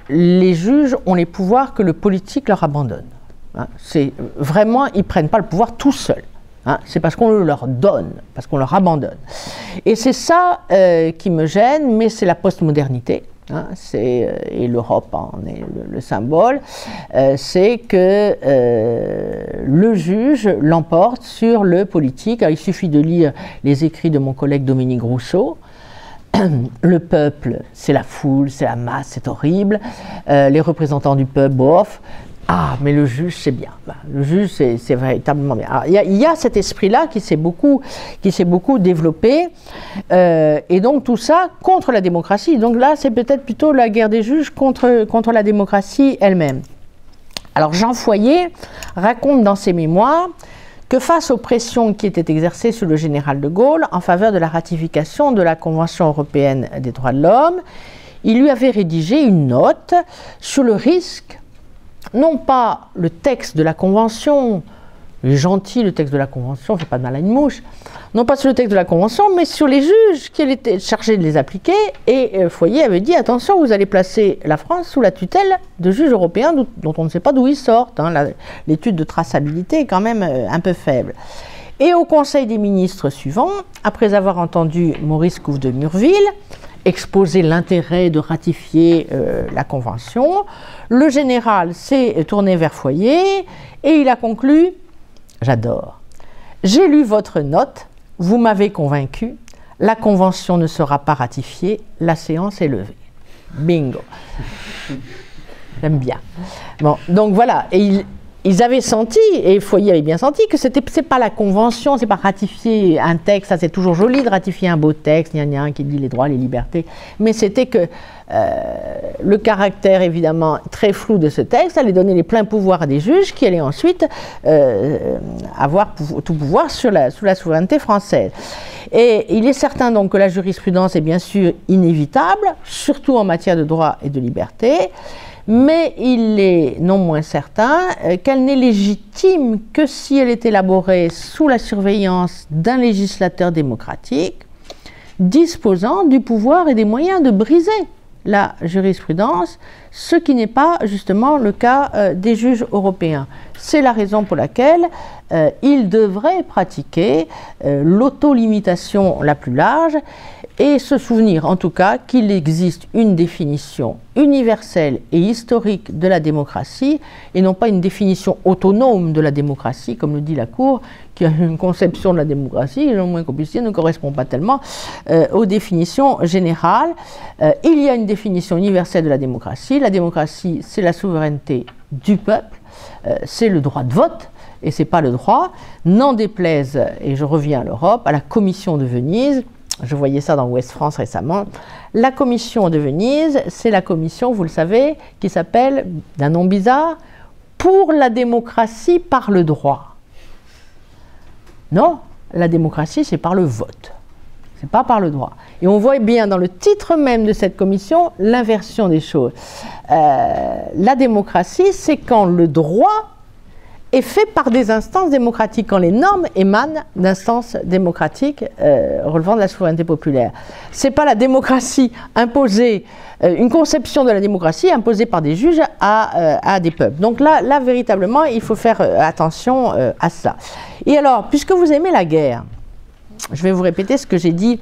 Les juges ont les pouvoirs que le politique leur abandonne. Hein. C'est vraiment, ils prennent pas le pouvoir tout seuls. Hein, c'est parce qu'on le leur donne, parce qu'on leur abandonne. Et c'est ça qui me gêne, mais c'est la postmodernité, hein, et l'Europe en est le symbole, c'est que le juge l'emporte sur le politique. Alors, il suffit de lire les écrits de mon collègue Dominique Rousseau. Le peuple, c'est la foule, c'est la masse, c'est horrible. Les représentants du peuple, bof. Ah, mais le juge, c'est bien. Le juge, c'est véritablement bien. Alors, il y a cet esprit-là qui s'est beaucoup développé, et donc tout ça contre la démocratie. Donc là, c'est peut-être plutôt la guerre des juges contre la démocratie elle-même. Alors Jean Foyer raconte dans ses mémoires que face aux pressions qui étaient exercées sur le général de Gaulle en faveur de la ratification de la Convention européenne des droits de l'homme, il lui avait rédigé une note sur le risque, non pas le texte de la Convention, il est gentil le texte de la Convention, fait pas de mal à une mouche, non pas sur le texte de la Convention, mais sur les juges qui étaient chargés de les appliquer. Et Foyer avait dit, attention, vous allez placer la France sous la tutelle de juges européens dont on ne sait pas d'où ils sortent. Hein. L'étude de traçabilité est quand même un peu faible. Et au Conseil des ministres suivant, après avoir entendu Maurice Couve de Murville exposer l'intérêt de ratifier la Convention, le général s'est tourné vers Foyer et il a conclu « J'adore. J'ai lu votre note, vous m'avez convaincu, la Convention ne sera pas ratifiée, la séance est levée. » Bingo. J'aime bien. Bon, donc voilà, et ils avaient senti, et Foyer avait bien senti, que c'est pas la Convention, c'est pas ratifier un texte, ça c'est toujours joli de ratifier un beau texte, gna gna, qui dit les droits, les libertés, mais c'était que le caractère évidemment très flou de ce texte allait donner les pleins pouvoirs à des juges qui allaient ensuite avoir tout pouvoir sous la souveraineté française. Et il est certain donc que la jurisprudence est bien sûr inévitable, surtout en matière de droit et de liberté, mais il est non moins certain qu'elle n'est légitime que si elle est élaborée sous la surveillance d'un législateur démocratique disposant du pouvoir et des moyens de briser la jurisprudence, ce qui n'est pas justement le cas des juges européens. C'est la raison pour laquelle ils devraient pratiquer l'autolimitation la plus large et se souvenir en tout cas qu'il existe une définition universelle et historique de la démocratie et non pas une définition autonome de la démocratie, comme le dit la Cour, qui a une conception de la démocratie, et le moins qu'on puisse dire ne correspond pas tellement aux définitions générales. Il y a une définition universelle de la démocratie, c'est la souveraineté du peuple, c'est le droit de vote, et c'est pas le droit, n'en déplaise, et je reviens à l'Europe, à la Commission de Venise. Je voyais ça dans Ouest France récemment. La Commission de Venise, c'est la commission, vous le savez, qui s'appelle, d'un nom bizarre, pour la démocratie par le droit. Non, la démocratie, c'est par le vote. C'est pas par le droit. Et on voit bien dans le titre même de cette commission l'inversion des choses. La démocratie, c'est quand le droit est fait par des instances démocratiques, quand les normes émanent d'instances démocratiques relevant de la souveraineté populaire. Ce n'est pas la démocratie imposée, une conception de la démocratie imposée par des juges à des peuples. Donc là, véritablement, il faut faire attention à ça. Et alors, puisque vous aimez la guerre, je vais vous répéter ce que j'ai dit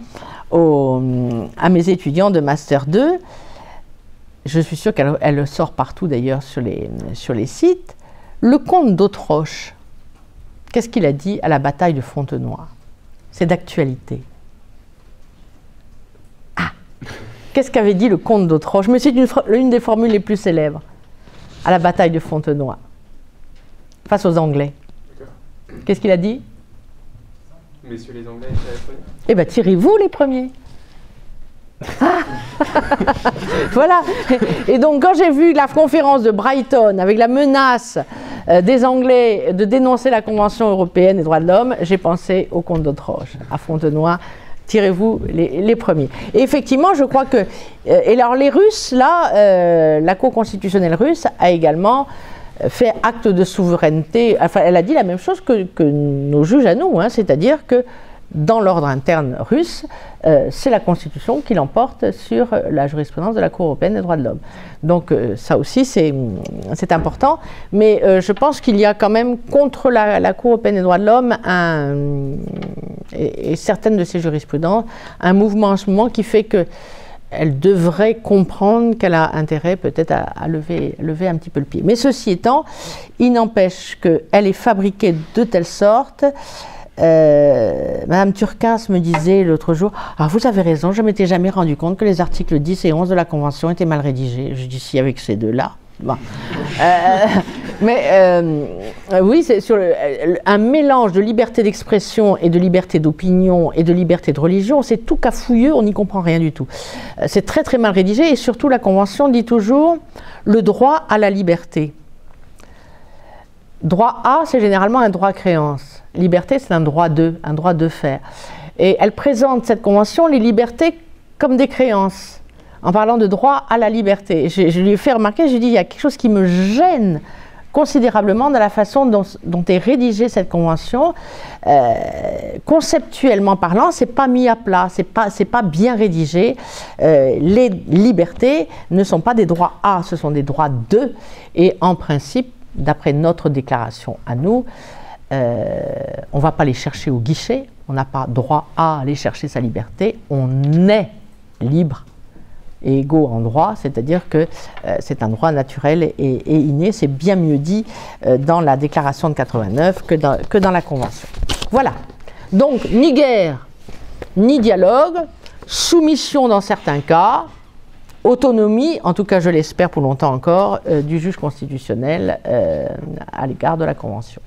à mes étudiants de Master 2. Je suis sûre qu'elle sort partout d'ailleurs sur les sites. Le comte d'Auteroche, qu'est-ce qu'il a dit à la bataille de Fontenoy? C'est d'actualité. Ah, qu'est-ce qu'avait dit le comte d'Auteroche? Mais c'est une des formules les plus célèbres à la bataille de Fontenoy, face aux Anglais. Qu'est-ce qu'il a dit? Messieurs les Anglais étaient les premiers. Eh bien, tirez-vous les premiers. Voilà. Et donc quand j'ai vu la conférence de Brighton avec la menace des Anglais de dénoncer la Convention européenne des droits de l'homme, j'ai pensé au comte d'Auteroche, à Fontenoy. Tirez-vous les premiers. Et effectivement, je crois que... et alors les Russes, là, la Cour constitutionnelle russe a également fait acte de souveraineté. Enfin, elle a dit la même chose que nos juges à nous, hein, c'est-à-dire que dans l'ordre interne russe, c'est la Constitution qui l'emporte sur la jurisprudence de la Cour européenne des droits de l'homme. Donc ça aussi c'est important, mais je pense qu'il y a quand même contre la Cour européenne des droits de l'homme et certaines de ces jurisprudences, un mouvement en ce moment qui fait qu'elle devrait comprendre qu'elle a intérêt peut-être à lever un petit peu le pied. Mais ceci étant, il n'empêche qu'elle est fabriquée de telle sorte. Madame Turquin me disait l'autre jour, ah, vous avez raison, je ne m'étais jamais rendu compte que les articles 10 et 11 de la Convention étaient mal rédigés. Je dis si avec ces deux-là. Bon. Oui, c'est sur un mélange de liberté d'expression et de liberté d'opinion et de liberté de religion, c'est tout cafouilleux, on n'y comprend rien du tout. C'est très très mal rédigé et surtout la Convention dit toujours le droit à la liberté. Droit à, c'est généralement un droit à créance. Liberté, c'est un droit de faire. Et elle présente, cette convention, les libertés comme des créances. en parlant de droit à la liberté. Je lui ai fait remarquer, je lui ai dit, il y a quelque chose qui me gêne considérablement dans la façon dont est rédigée cette convention. Conceptuellement parlant, c'est pas mis à plat, c'est pas bien rédigé. Les libertés ne sont pas des droits A, ce sont des droits de. Et en principe, d'après notre déclaration à nous, on ne va pas les chercher au guichet, on n'a pas droit à aller chercher sa liberté, on est libre et égaux en droit, c'est-à-dire que c'est un droit naturel et inné, c'est bien mieux dit dans la déclaration de 89 que dans la Convention. Voilà, donc ni guerre, ni dialogue, soumission dans certains cas, autonomie, en tout cas je l'espère pour longtemps encore, du juge constitutionnel à l'égard de la Convention.